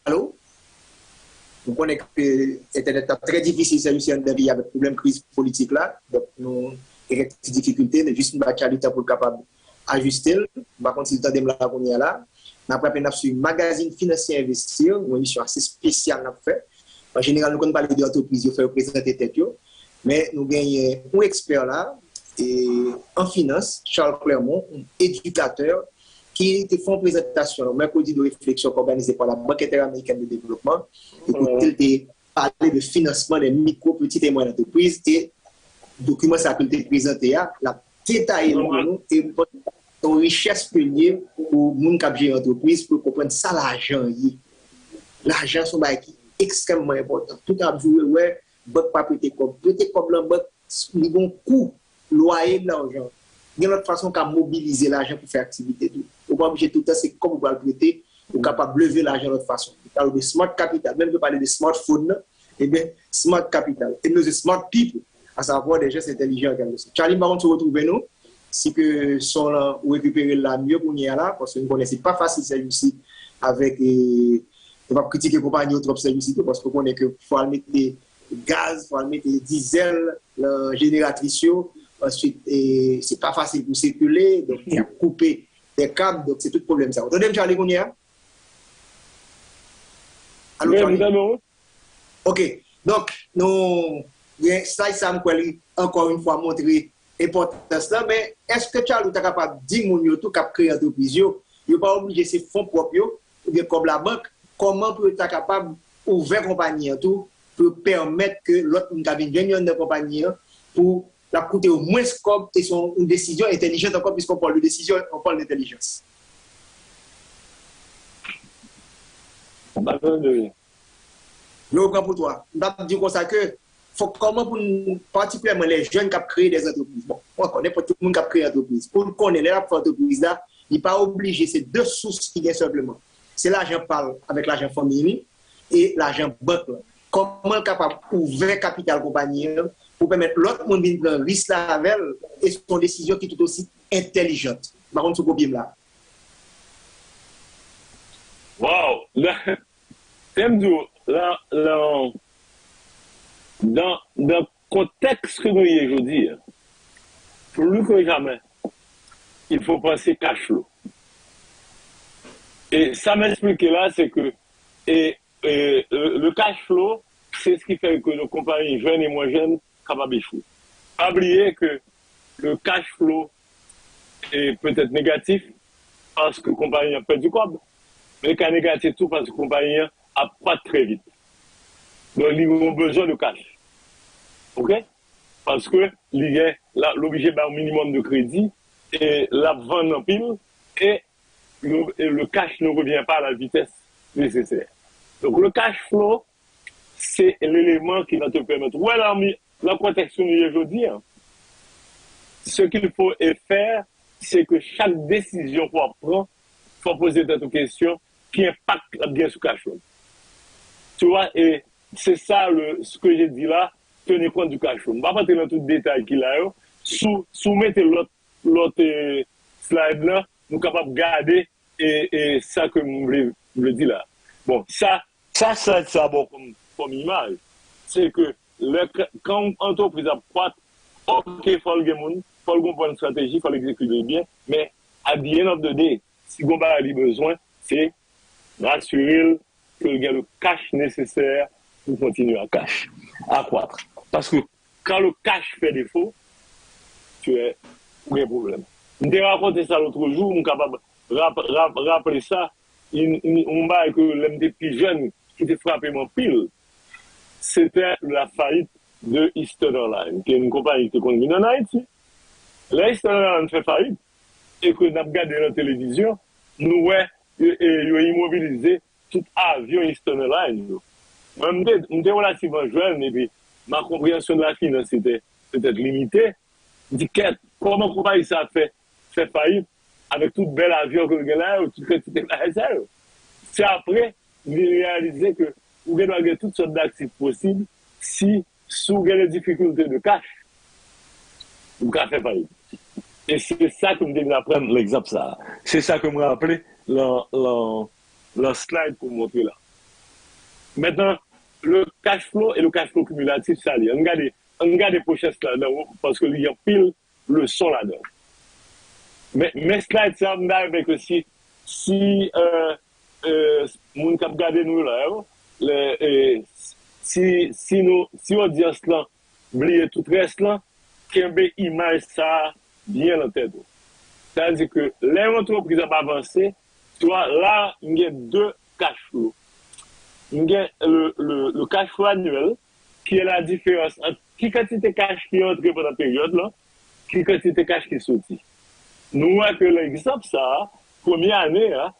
Allô? Vous connaissez que Internet est très difficile, c'est aussi un défi avec le problème de crise politique là. Donc, nous avons des difficultés, mais juste une qualité pour être capable d'ajuster. Par contre, si vous êtes là, qu'on est là. Après, nous avons sur Magazine Financier Investir, une émission assez spéciale. En général, nous connaissons parler d'entreprise, nous faisons présenter tête, mais nous gagnons un expert là, et en finance, Charles Clermont, un éducateur, qui te font une présentation le mercredi de réflexion organisée par la Banque interaméricaine de développement. Il t'a parlé de financement des micro, petites et moyennes entreprises et le document ça que tu présenté la détaillé pour nous et une richesse première pour les gens qui ont entreprise pour comprendre ça l'argent. L'argent c'est un qui extrêmement important. Tout à jouer ouais, banque pas prêter comme la banque il y a un coût loyer de l'argent. Il y a une autre façon qu'à mobiliser l'argent pour faire activité. On pas obligé tout le temps, c'est comme vous le prêter, vous êtes capable de lever l'argent de l'autre façon. On parle de smart capital, même de parler de smartphone, et bien smart capital. Et nous, smart people, à savoir des gestes intelligents. Charlie, par contre, se retrouver nous, si que sont là, ou récupérer la mieux pour nous là, parce que nous connaissons pas facile celui-ci avec, on va critiquer les compagnies trop celui-ci, parce qu'on connaît que faut mettre gaz, faut mettre diesel, génératrice. Ensuite, c'est pas facile pour circuler, donc il y a coupé des câbles, donc c'est tout le problème. Ça. Vous entendez, Charlie, qu'on y a? Allô, Charlie? Ok, donc, nous, ça me encore une fois montrer l'importance là, mais est-ce que Charlie est capable de dire mon yoto cap créer entreprise, il n'est pas obligé de ses fonds propres, ou bien comme la banque, comment peut être capable d'ouvrir compagnie tout pour permettre que l'autre vienne de compagnie pour la coûter au moins comme et son une décision intelligente encore puisqu'on parle de décision, on parle d'intelligence. Je reprends pour toi. Je vais dire comme ça que faut comment pour particulièrement les jeunes qui ont créé des entreprises. Bon, on connaît pas tout le monde qui a créé des entreprises. Pour connaître les entreprises là, il n'est pas obligé, c'est deux sources qui viennent simplement. C'est l'argent parle avec l'argent famille et l'argent banque. Comment capable ouvrir capital compagnie pour permettre l'autre monde de prendre risque là avec et son décision qui est tout aussi intelligente. Par contre, ce problème là. Wow! Dans le contexte que nous y aujourd'hui, plus que jamais, il faut penser cash flow. Et ça m'explique là, c'est que le cash flow, c'est ce qui fait que nos compagnies jeunes et moins jeunes capables d'échouer. Pas oublier que le cash flow est peut-être négatif parce que la compagnie a perdu du cob, mais qu'il est négatif tout parce que la compagnie a pas très vite. Donc, ils ont besoin de cash. OK? Parce que l'obligé d'un minimum de crédit et la vente en pile et le cash ne revient pas à la vitesse nécessaire. Donc, le cash flow, c'est l'élément qui va te permettre. Ouais, la protection aujourd'hui, ce qu'il faut faire, c'est que chaque décision qu'on prend, il faut poser cette question qui impacte bien ce cash flow. Tu vois, et c'est ça ce que j'ai dit là, tenir compte du cash flow. Je ne vais pas rentrer dans tout le détail qu'il a. Soumettez l'autre slide là, nous sommes capables de garder et ça que je le dis là. Bon, ça bon comme image. C'est que quand une entreprise a croître, ok, il faut le monde, il faut comprendre une stratégie, il faut l'exécuter bien, mais à the end of the day, si on a besoin, c'est rassurer qu'il y a le cash nécessaire pour continuer à croître. Parce que quand le cash fait défaut, tu as un problème. Je t'ai raconté ça l'autre jour, je suis capable de rappeler ça. On m'a que l'un des plus jeunes qui était frappé mon pile, c'était la faillite de Eastern Airlines, qui est une compagnie qui est connue en Haïti. La Eastern Airlines fait faillite, et que nous avons regardé la télévision, nous avons immobilisé tout avion Eastern Airlines. Moi, j'étais relativement jeune, et puis ma compréhension de la finance était peut-être limitée. Je dis, comment compagnie ça fait faillite avec tout bel avion que vous avez là, ou tout quantité de ça. C'est après, j'ai réalisé que vous devez avoir toutes sortes d'actifs possibles si vous avez des difficultés de cash, vous pouvez faire faillite. Et c'est ça que je devais apprendre l'exemple ça. C'est ça que je me rappelais le slide pour montrer là. Maintenant, le cash flow et le cash flow cumulatif, ça lié. On regarde les pochettes là-dedans parce qu'il y a pile le son là-dedans. Mais mes slides, ça me dit que si moun kap gade nous là, si audience là, oublier tout reste là, qu'un image ça bien en tête. C'est-à-dire que les entreprises ont avancé, toi là, il y a deux cash flows. Il y a le cash flow annuel, qui est la différence entre qui quantité de cash qui est entré pendant la période là, qui quantité de cash qui est sorti. Nous voyons que l'exemple ça, première année, hein,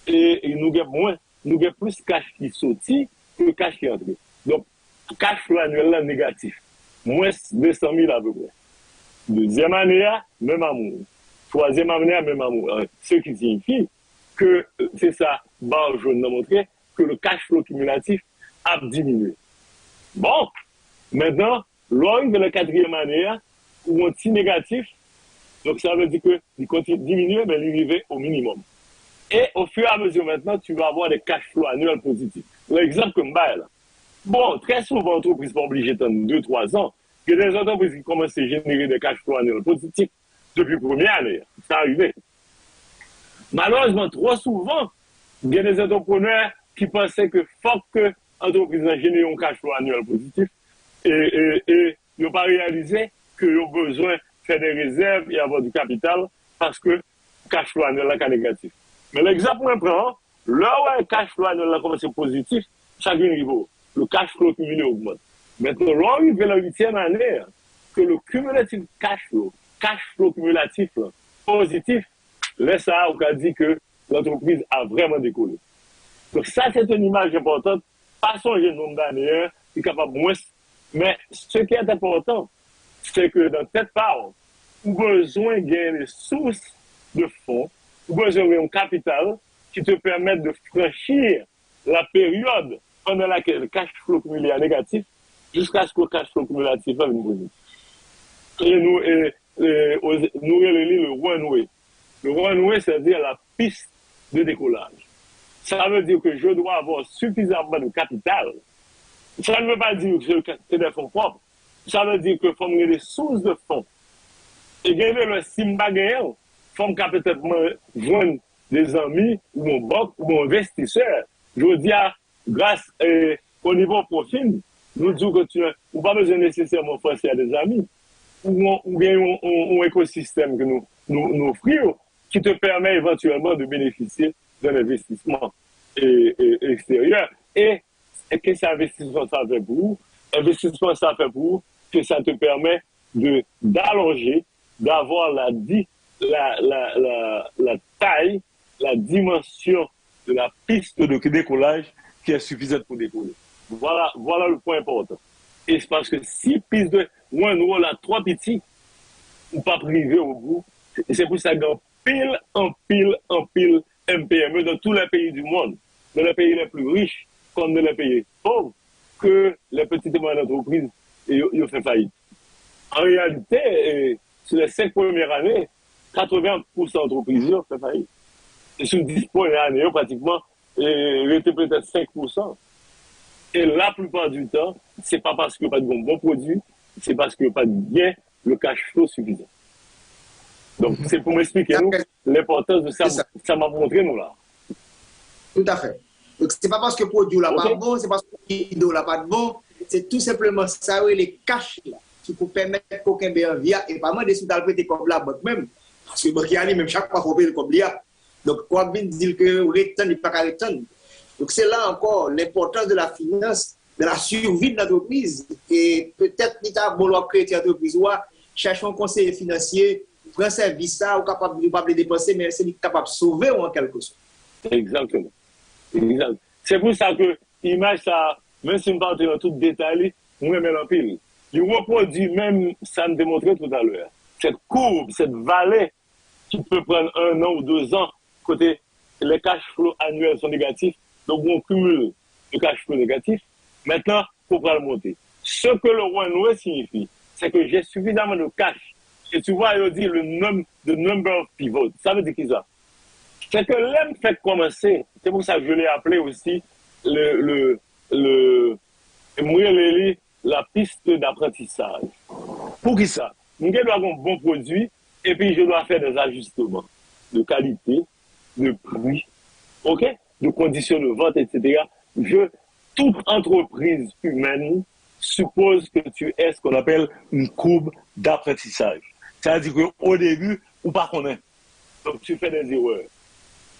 et nous avons plus de cash qui est sorti que de cash qui est entré. Donc, cash flow annuel là négatif. Moins 200 000 à peu près. Deuxième année, même amour. Troisième année, même amour. Ce qui signifie que, c'est ça, barre jaune nous montrer que le cash flow cumulatif a diminué. Bon, maintenant, lors de la quatrième année, où on est négatif, donc ça veut dire qu'il continue de diminuer, mais il arrive au minimum. Et au fur et à mesure maintenant, tu vas avoir des cash flows annuels positifs. L'exemple que je là. Bon, très souvent, l'entreprise n'est pas obligée d'attendre 2-3 ans. Il y a des entreprises qui commencent à générer des cash flows annuels positifs depuis la première année. C'est arrivé. Malheureusement, trop souvent, il y a des entrepreneurs qui pensaient que faut que l'entreprise génère un cash flow annuel positif et ils n'ont pas réalisé qu'ils ont besoin de faire des réserves et avoir du capital parce que le cash flow annuel est négatif. Mais l'exemple qu'on prend, là où le cash flow annuel a commencé positif, chaque niveau, le cash flow cumulé augmente. Maintenant, là où il fait la 8e année, que le cumulatif cash flow cumulatif positif, là ça, on a dit que l'entreprise a vraiment décollé. Donc ça, c'est une image importante. Pas songer le nombre d'années, il est capable moins. Mais ce qui est important, c'est que dans cette part, on a besoin de des sources de fonds, on a besoin d'un capital qui te permette de franchir la période pendant laquelle le cash flow cumulé est négatif jusqu'à ce que le cash flow cumulatif soit positif. Et nous relayons le runway. Le runway, c'est-à-dire la piste de décollage. Ça veut dire que je dois avoir suffisamment de capital. Ça ne veut pas dire que c'est des fonds propres. Ça veut dire qu'il faut avoir des sources de fonds. Et gagner le simbagaire, il faut peut-être joindre des amis, ou mon banque, ou mon investisseur. Je veux dire, grâce au niveau profil, nous disons que tu n'as pas besoin nécessairement de penser à des amis, ou bien un écosystème que nous offrons, qui te permet éventuellement de bénéficier d'un investissement extérieur. Et que cet investissement ça fait pour vous? Investissement ça fait pour vous que ça te permet d'allonger, d'avoir la taille, la dimension de la piste de décollage qui est suffisante pour décoller. Voilà le point important. Et c'est parce que si piste de one wall a trop petit, ou pas privé au bout, c'est pour ça qu'on en pile MPME dans tous les pays du monde, dans les pays les plus riches comme dans les pays pauvres, que les petites et moyennes entreprises ils fait faillite. En réalité, sur les 5 premières années, 80% d'entreprises ont fait faillite. Et sur 10 premières années, pratiquement, il était peut-être 5%. Et la plupart du temps, c'est pas parce qu'il n'y a pas de bons produits, c'est parce qu'il n'y a pas de bien le cash flow suffisant. Donc, c'est pour m'expliquer nous l'importance de ça. Ça m'a montré nous là. Tout à fait. Donc, c'est pas parce que le produit n'est pas bon, c'est parce que le vidéo n'est pas bon. C'est tout simplement ça, les cash là, qui vous permettent qu'aucun bien via, et pas moi, des sous-talpetés comme la banque même. Parce que banquier, même chaque fois, il faut payer comme l'IA. Donc, quoi bien dire que retenir n'est pas qu'à retenir. Donc, c'est là encore l'importance de la finance, de la survie de l'entreprise. Et peut-être, l'État, bon, créer une entreprise, chercher un conseiller financier, prendre service, ça, ou capable de ne pas dépenser, mais c'est capable de sauver en quelque sorte. Exactement. Exactement. C'est pour ça que l'image, ça, même si je ne parle pas dans tout détail, nous même en pile. Il reproduit même, ça me démontrait tout à l'heure, cette courbe, cette vallée qui peut prendre 1 an ou 2 ans, côté les cash flows annuels sont négatifs, donc on cumule le cash flow négatif. Maintenant, il faut pas le monter. Ce que le runway signifie, c'est que j'ai suffisamment de cash. Et tu vois, il dit le number of pivots. Ça veut dire qui ça? C'est que l'aime fait commencer. C'est pour ça que je l'ai appelé aussi la piste d'apprentissage. Pour qui ça? Je dois avoir un bon produit et puis je dois faire des ajustements de qualité, de prix, ok, de conditions de vente, etc. Toute entreprise humaine suppose que tu es ce qu'on appelle une courbe d'apprentissage. C'est-à-dire qu'au début, ou pas qu'on est. Donc tu fais des erreurs.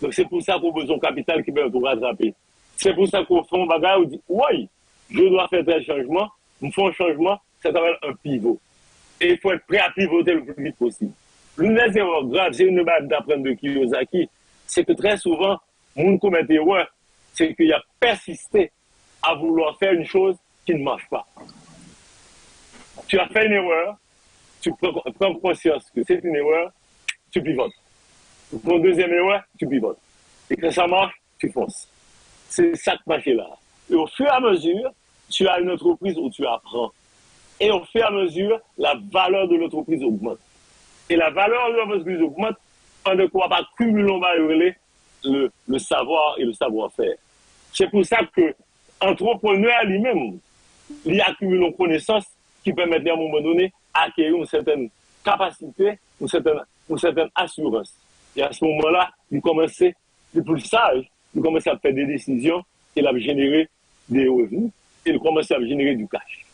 Donc c'est pour ça qu'on a besoin de capital qui peut te rattraper. C'est pour ça qu'on fait un bagage, on dit, oui, je dois faire tel changement, on fait un changement, ça s'appelle un pivot. Et il faut être prêt à pivoter le plus vite possible. L'une des erreurs graves, c'est une base d'apprendre de Kiyosaki, c'est que très souvent, mon commet erreur, c'est qu'il a persisté à vouloir faire une chose qui ne marche pas. Tu as fait une erreur, tu prends conscience que c'est une erreur, tu pivotes. Tu prends une deuxième erreur, tu pivotes. Et quand ça marche, tu fonces. C'est ça que marche là. Et au fur et à mesure, tu as une entreprise où tu apprends. Et au fur et à mesure, la valeur de l'entreprise augmente. Et la valeur de l'entreprise augmente, on ne croit pas cumuler, on va hurler le savoir et le savoir-faire. C'est pour ça que l'entrepreneur lui-même, il accumule une connaissance qui permet à un moment donné d'acquérir une certaine capacité, une certaine assurance. Et à ce moment-là, il commence, le plus sage, il commence à faire des décisions, il a généré des revenus, et il commence à générer du cash.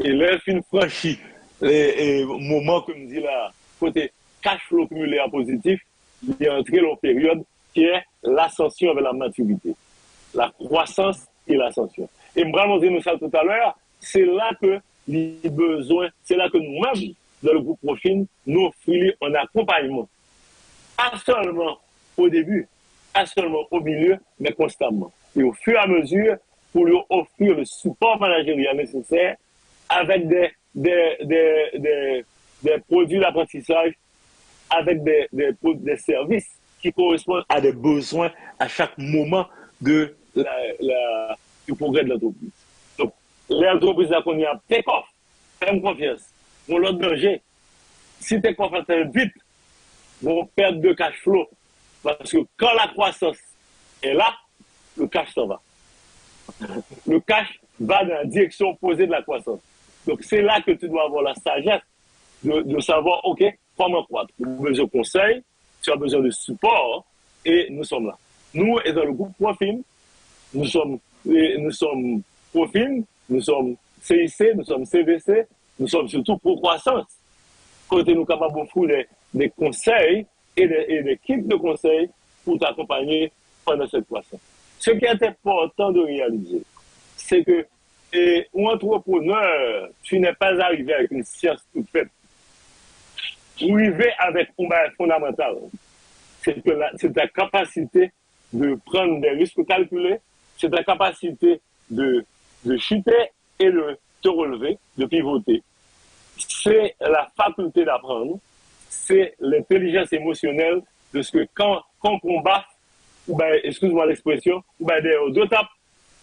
Et là, il franchit les moments, comme dit là, côté cash flow cumulé en positif, il est entré dans une période qui est l'ascension vers la maturité, la croissance et l'ascension. Et je vais montrer nous ça tout à l'heure, c'est là que les besoins, c'est là que nous-mêmes, dans le groupe Profine, nous offrons un accompagnement. Pas seulement au début, pas seulement au milieu, mais constamment. Et au fur et à mesure, pour lui offrir le support managérial nécessaire avec des produits d'apprentissage, avec des services qui correspondent à des besoins à chaque moment du progrès de l'entreprise. Donc, l'entreprise là qu'on y a, take off, fais-moi confiance. Mon l'autre danger, si tu es confiant vite, vont perdre de cash flow. Parce que quand la croissance est là, le cash s'en va. Le cash va dans la direction opposée de la croissance. Donc c'est là que tu dois avoir la sagesse de savoir, OK, comment croître. Tu as besoin de conseils, tu as besoin de support, et nous sommes là. Nous, et dans le groupe Profine, nous sommes Profine, nous sommes CIC, nous sommes CVC, nous sommes surtout pour croissance. Côté nous capables d'offrir des conseils et des équipes de conseils pour t'accompagner pendant cette croissance. Ce qui est important de réaliser, c'est que un entrepreneur, tu n'es pas arrivé avec une science toute faite. Tu arrives avec un bagage fondamental. C'est ta capacité de prendre des risques calculés, c'est ta capacité de chuter et de te relever, de pivoter. C'est la faculté d'apprendre, c'est l'intelligence émotionnelle de ce que quand on combat, ou ben, excuse-moi l'expression, ou ben derrière deux tapes,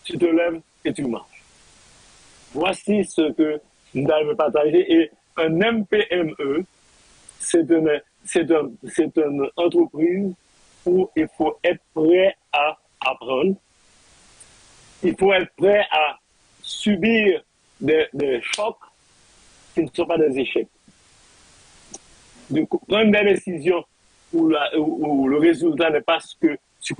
tu te lèves et tu marches. Voici ce que nous allons partager. Et un MPME, c'est une entreprise où il faut être prêt à apprendre. Il faut être prêt à subir des chocs qui ne sont pas des échecs. De prendre des décisions où le résultat n'est pas ce que tu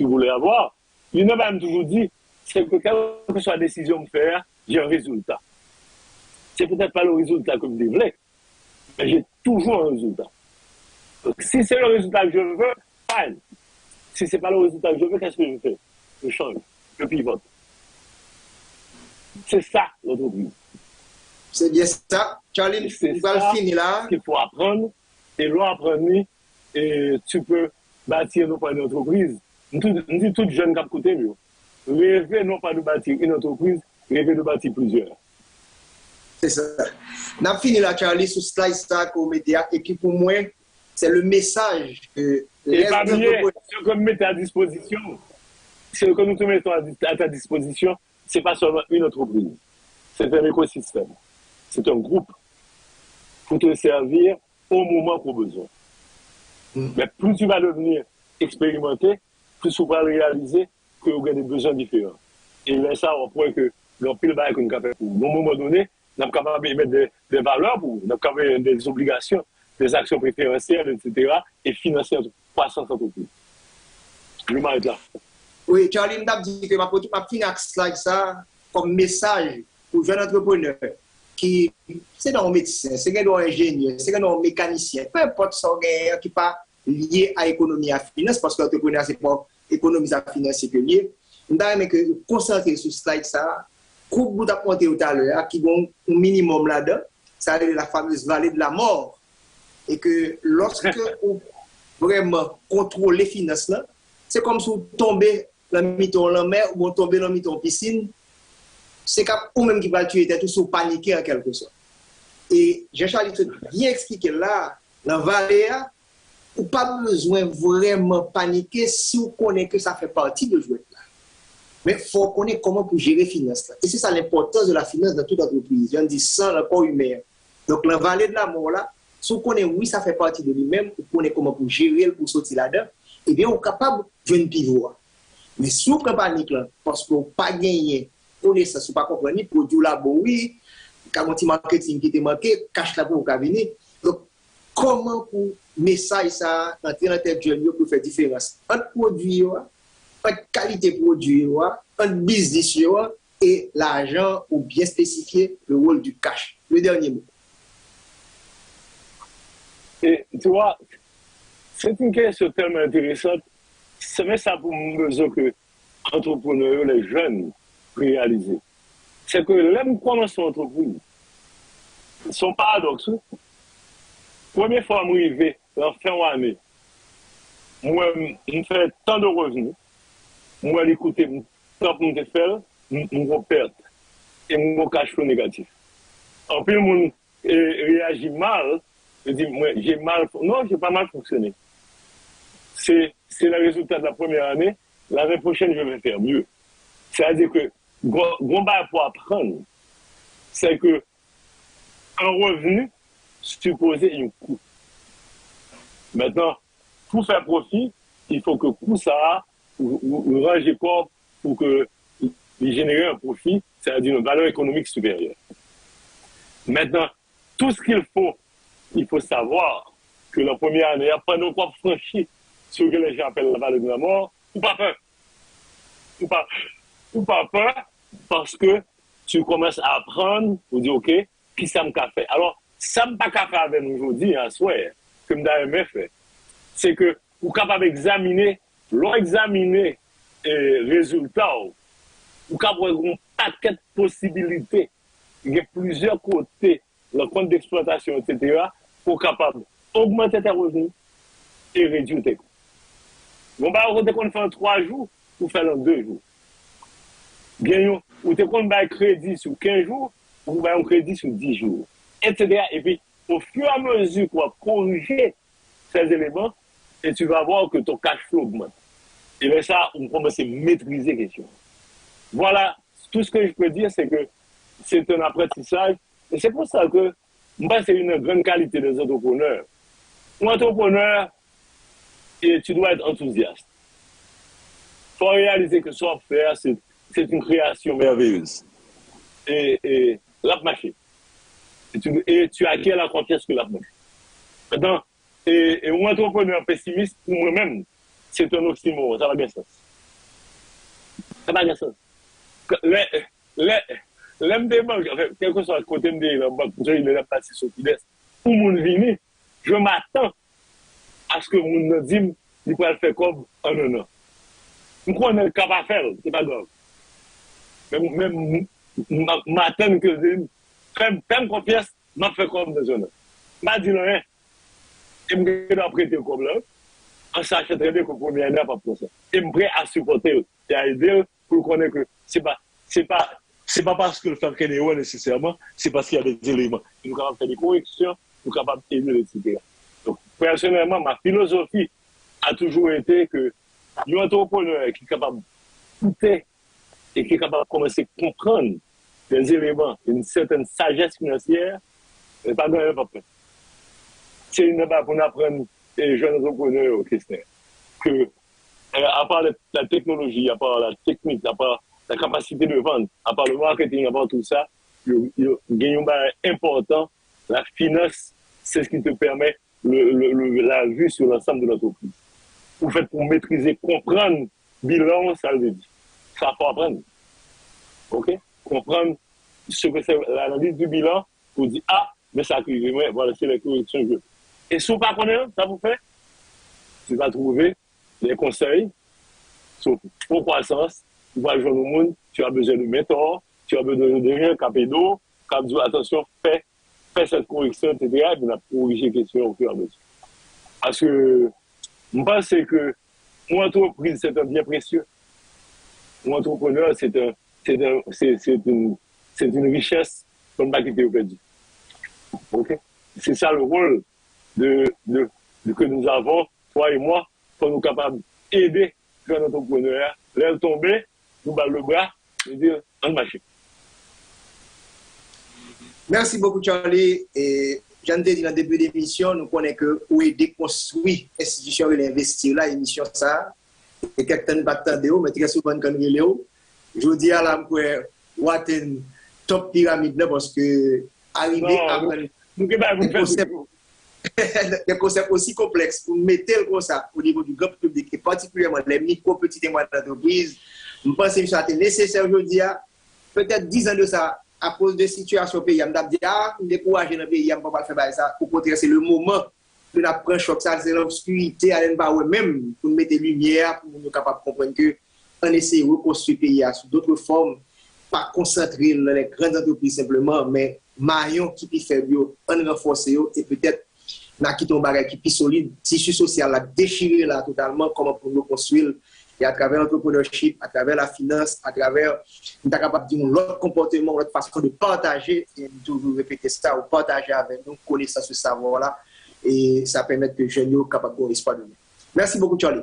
voulais avoir. Il n'a pas toujours dit, c'est que quelle que soit la décision de faire, j'ai un résultat. C'est peut-être pas le résultat que je voulais, mais j'ai toujours un résultat. Donc, si c'est le résultat que je veux, fine. Si c'est pas le résultat que je veux, qu'est-ce que je fais? Je change, je pivote. C'est ça, l'entreprise. C'est bien ça. Charlie, on va le finir là. Qu'il faut apprendre. Et là, apprendre, et tu peux bâtir non pas une entreprise. Nous disons tout jeune qui a côté mieux. Rêver non pas de bâtir une entreprise, rêver de bâtir plusieurs. C'est ça. On a fini là, Charlie, sur slide stack au média. Et qui pour moi, c'est le message que et pas oublier, ce que nous mettons à disposition, ce que nous te mettons à ta disposition, ce n'est pas seulement une entreprise. C'est un écosystème. C'est un groupe pour te servir au moment qu'on a besoin. Mais plus tu vas devenir expérimenté, plus tu vas réaliser que vous avez des besoins différents. Et là, ça, on voit que dans le pile bail que nous avons fait pour, à un moment donné, nous sommes capables de mettre des valeurs pour, nous sommes capables de des obligations, des actions préférentielles, etc. et financer notre croissance entreprise. Je m'arrête là. Oui, Charlie m'a dit que ma fini avec slide ça comme message pour les jeunes entrepreneurs qui, c'est dans le médecin, c'est dans l'ingénieur, c'est dans le mécanicien, peu importe ce qui n'est pas lié à l'économie et à la finance, parce que l'entrepreneur, c'est pas économie et la finance, c'est que lié. Je voudrais que vous concentrez sur ce slide ça, groupe vous avez pointé tout à l'heure, qui ont un minimum là-dedans, ça c'est la fameuse vallée de la mort. Et que lorsque on vraiment contrôle les finances là, c'est comme si vous tombez dans le miton la mer ou vous tombez dans le miton piscine, c'est ou même qui va tuer tête ou sous paniquer en quelque sorte. Et Jean-Charles bien expliqué là, dans la vallée, ou pas besoin vraiment paniquer si vous connaissez que ça fait partie de jouer là. Mais il faut connaître comment pour gérer les finances. Et c'est ça l'importance de la finance dans toute entreprise. On dit sans le corps humain. Donc la vallée de la mort là, si vous connaissez, oui, ça fait partie de lui-même, vous connaissez comment pour gérer, pour sortir là-dedans, eh bien, vous êtes capable de jouer une pivot. Mais si vous prenez panique là, parce que vous n'avez pas gagné connaissance, vous n'avez pas compris, produit là, bon, oui, quand on marketing qui était manqué, cache là pour vous venir. Donc, comment pour message ça, entrer dans la tête de jeunes pour faire différence entre produit, entre qualité produit, entre business et l'argent ou bien spécifier le rôle du cash. Le dernier mot. Et tu vois, c'est une question tellement intéressante. C'est ça pour besoin que entrepreneurs, les jeunes, réalisent. C'est que l'homme commence son entreprise. Son paradoxe, première fois que je suis arrivé, en fin d'année, moi, je fais tant de revenus, moi, l'écouter, tant pour me faire, je perds et mon cash flow négatif. En plus, le réagit mal. Je dis, moi, j'ai mal. Non, j'ai pas mal fonctionné. C'est le résultat de la première année. L'année prochaine, je vais faire mieux. C'est-à-dire que, gros bail pour apprendre, c'est que un revenu supposé un coût. Maintenant, pour faire profit, il faut que coût ça, ou ranger corps pour que il génère un profit, c'est-à-dire une valeur économique supérieure. Maintenant, tout ce qu'il faut, il faut savoir que la première année, pendant qu'on franchit ce que les gens appellent la vallée de la mort, ou pas peur. Ou pas peur, parce que tu commences à apprendre, pour dire, OK, qui ça me fait. Alors, ça me pas fait avec nous aujourd'hui, un soir, comme d'ailleurs fait, c'est que vous êtes capable d'examiner, l'examiner les résultats, vous êtes capable d'avoir un paquet de possibilités. Il y a plusieurs côtés, le compte d'exploitation, etc., pour capable d'augmenter tes revenus et réduire tes coûts. Bon, bah, on te fait en 3 jours, ou faire en 2 jours. Bien, ou te compte un crédit sur 15 jours, ou un crédit sur 10 jours, etc. Et puis, au fur et à mesure qu'on va corriger ces éléments, et tu vas voir que ton cash flow augmente. Et bien ça, on commence à maîtriser les questions. Voilà, tout ce que je peux dire, c'est que c'est un apprentissage. Et c'est pour ça que, moi, c'est une grande qualité des entrepreneurs. Un entrepreneur, et tu dois être enthousiaste. Il faut réaliser que software, c'est une création merveilleuse. Et l'a marché. Et tu acquiers la confiance que l'a marché. Maintenant, et un entrepreneur pessimiste, pour moi-même, c'est un oxymore. Ça va bien sens. Ça va bien sens. L'homme des banques, quel que soit le côté de la banque, il est passé sur Fides, pour mon venir, je m'attends parce que on dit il peut le faire comme en un an. Nous connaissons capable de faire, c'est pas grave. Même matin que fais confiance, m'a fait comme dans un an. M'a dit rien. Et me dois prêter comme là. En sachant très bien que premier année pas pour ça. Et me prêt à supporter et à aider pour connaître que c'est pas parce que le faire qu'il est nécessairement, c'est parce qu'il y a des éléments. Nous sommes capables de faire des corrections, nous sommes capables d'aider, etc. Donc, personnellement, ma philosophie a toujours été que un entrepreneur qui est capable d'écouter et qui est capable de commencer à comprendre des éléments, une certaine sagesse financière, n'est pas grand pas prêt. C'est une base pour apprendre les jeunes entrepreneurs au questionnaire. Que, à part la technologie, à part la technique, à part la capacité de vendre, à part le marketing, à part tout ça, il y a un bas important. La finance, c'est ce qui te permet la vue sur l'ensemble de l'entreprise. Pour maîtriser, comprendre bilan, ça veut dire. Ça faut apprendre. OK? Comprendre ce que c'est l'analyse du bilan pour dire, ah, mais ça arrive, voilà, c'est la correction que je veux. Et si vous ne connaissez pas, ça vous fait, tu vas trouver des conseils sur pour croissance, tu vas jouer au monde, tu as besoin de mentors, tu as besoin de rien, capédo, quand tu dis attention, fais cette correction, etc., et puis on a corrigé les questions au fur et à mesure. Parce que, je pense que mon entreprise, c'est un bien précieux. Mon entrepreneur, c'est une richesse comme pas qui était perdu. OK? C'est ça le rôle que nous avons, toi et moi, pour nous capables d'aider les entrepreneurs, les tomber, nous battre le bras et dire en marché. Merci beaucoup, Charlie. Et j'en ai dit dans le début de l'émission, nous connaissons que où est déconstruit l'institution et l'investir là, l'émission ça. Et quelqu'un ne bat de haut, mais très souvent quand nous est haut. Je dis à la pour atteindre top pyramide là parce que arriver à des concepts aussi complexes pour mettre comme ça au niveau du grand public et particulièrement les micro petites et moyennes entreprises. Je pense que c'est nécessaire aujourd'hui, peut-être 10 ans de ça, à cause de situations pays, je me dis, décourager dans le pays, je ne peux pas faire ça. Au contraire, c'est le moment de la prendre choc, ça, c'est l'obscurité, à même pour mettre lumière, pour nous capables de comprendre qu'on essaie de reconstruire le pays sous d'autres formes, pas concentrer dans les grandes entreprises simplement, mais maillon qui est faible, on renforce et peut-être n'a quitté un bagage qui est solide, tissu social là déchiré là totalement, comment pour nous construire. Et à travers l'entrepreneurship, à travers la finance, à travers, nous sommes capables de dire l'autre comportement, l'autre façon de partager, et toujours répéter ça, ou partager avec nous, connaître ce savoir-là, et ça permet que les jeunes soient capables de espoir de nous. Merci beaucoup, Charlie.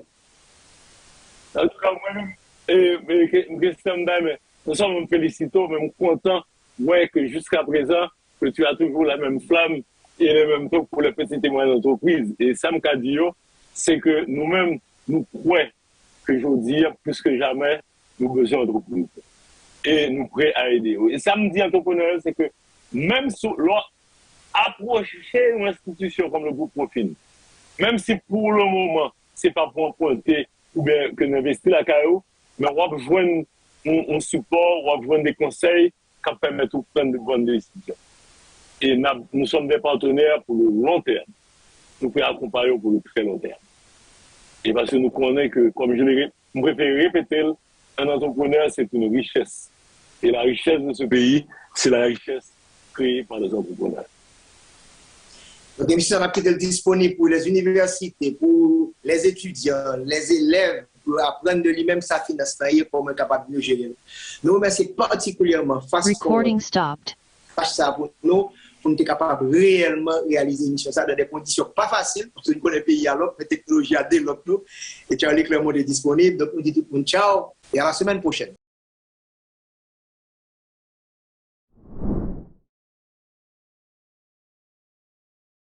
En tout cas, moi-même, nous sommes félicitants, mais contents, ouais, que jusqu'à présent, que tu as toujours la même flamme et le même temps pour les petites et moyennes entreprises. Et ça me dit, c'est que nous-mêmes, nous croyons que je dis, plus que jamais, nous avons besoin d'entreprise. Et nous prêts à aider. Et ça me dit, entrepreneur, c'est que même si l'on approche une institution comme le groupe Profil, même si pour le moment, ce n'est pas pour emprunter ou bien que d'investir la CAO, mais on va besoin un support, on va besoin des conseils qui permettent de prendre de bonnes décisions. Et nous sommes des partenaires pour le long terme. Nous pouvons accompagner pour le très long terme. Et parce que nous connaissons que, comme je préfère répéter, un entrepreneur, c'est une richesse. Et la richesse de ce pays, c'est la richesse créée par les entrepreneurs. Donc, l'émission est disponible pour les universités, pour les étudiants, les élèves, pour apprendre de lui-même sa finance, pour être capable de gérer. Nous remercions particulièrement Recording stopped. Ça pour nous, pour nous être capable de réellement réaliser l'émission ça dans des conditions pas faciles, parce que nous connaissons le pays alors, la technologie a développé nous, et Charlie Clermont est disponible. Donc, nous disons tout le monde ciao, et à la semaine prochaine.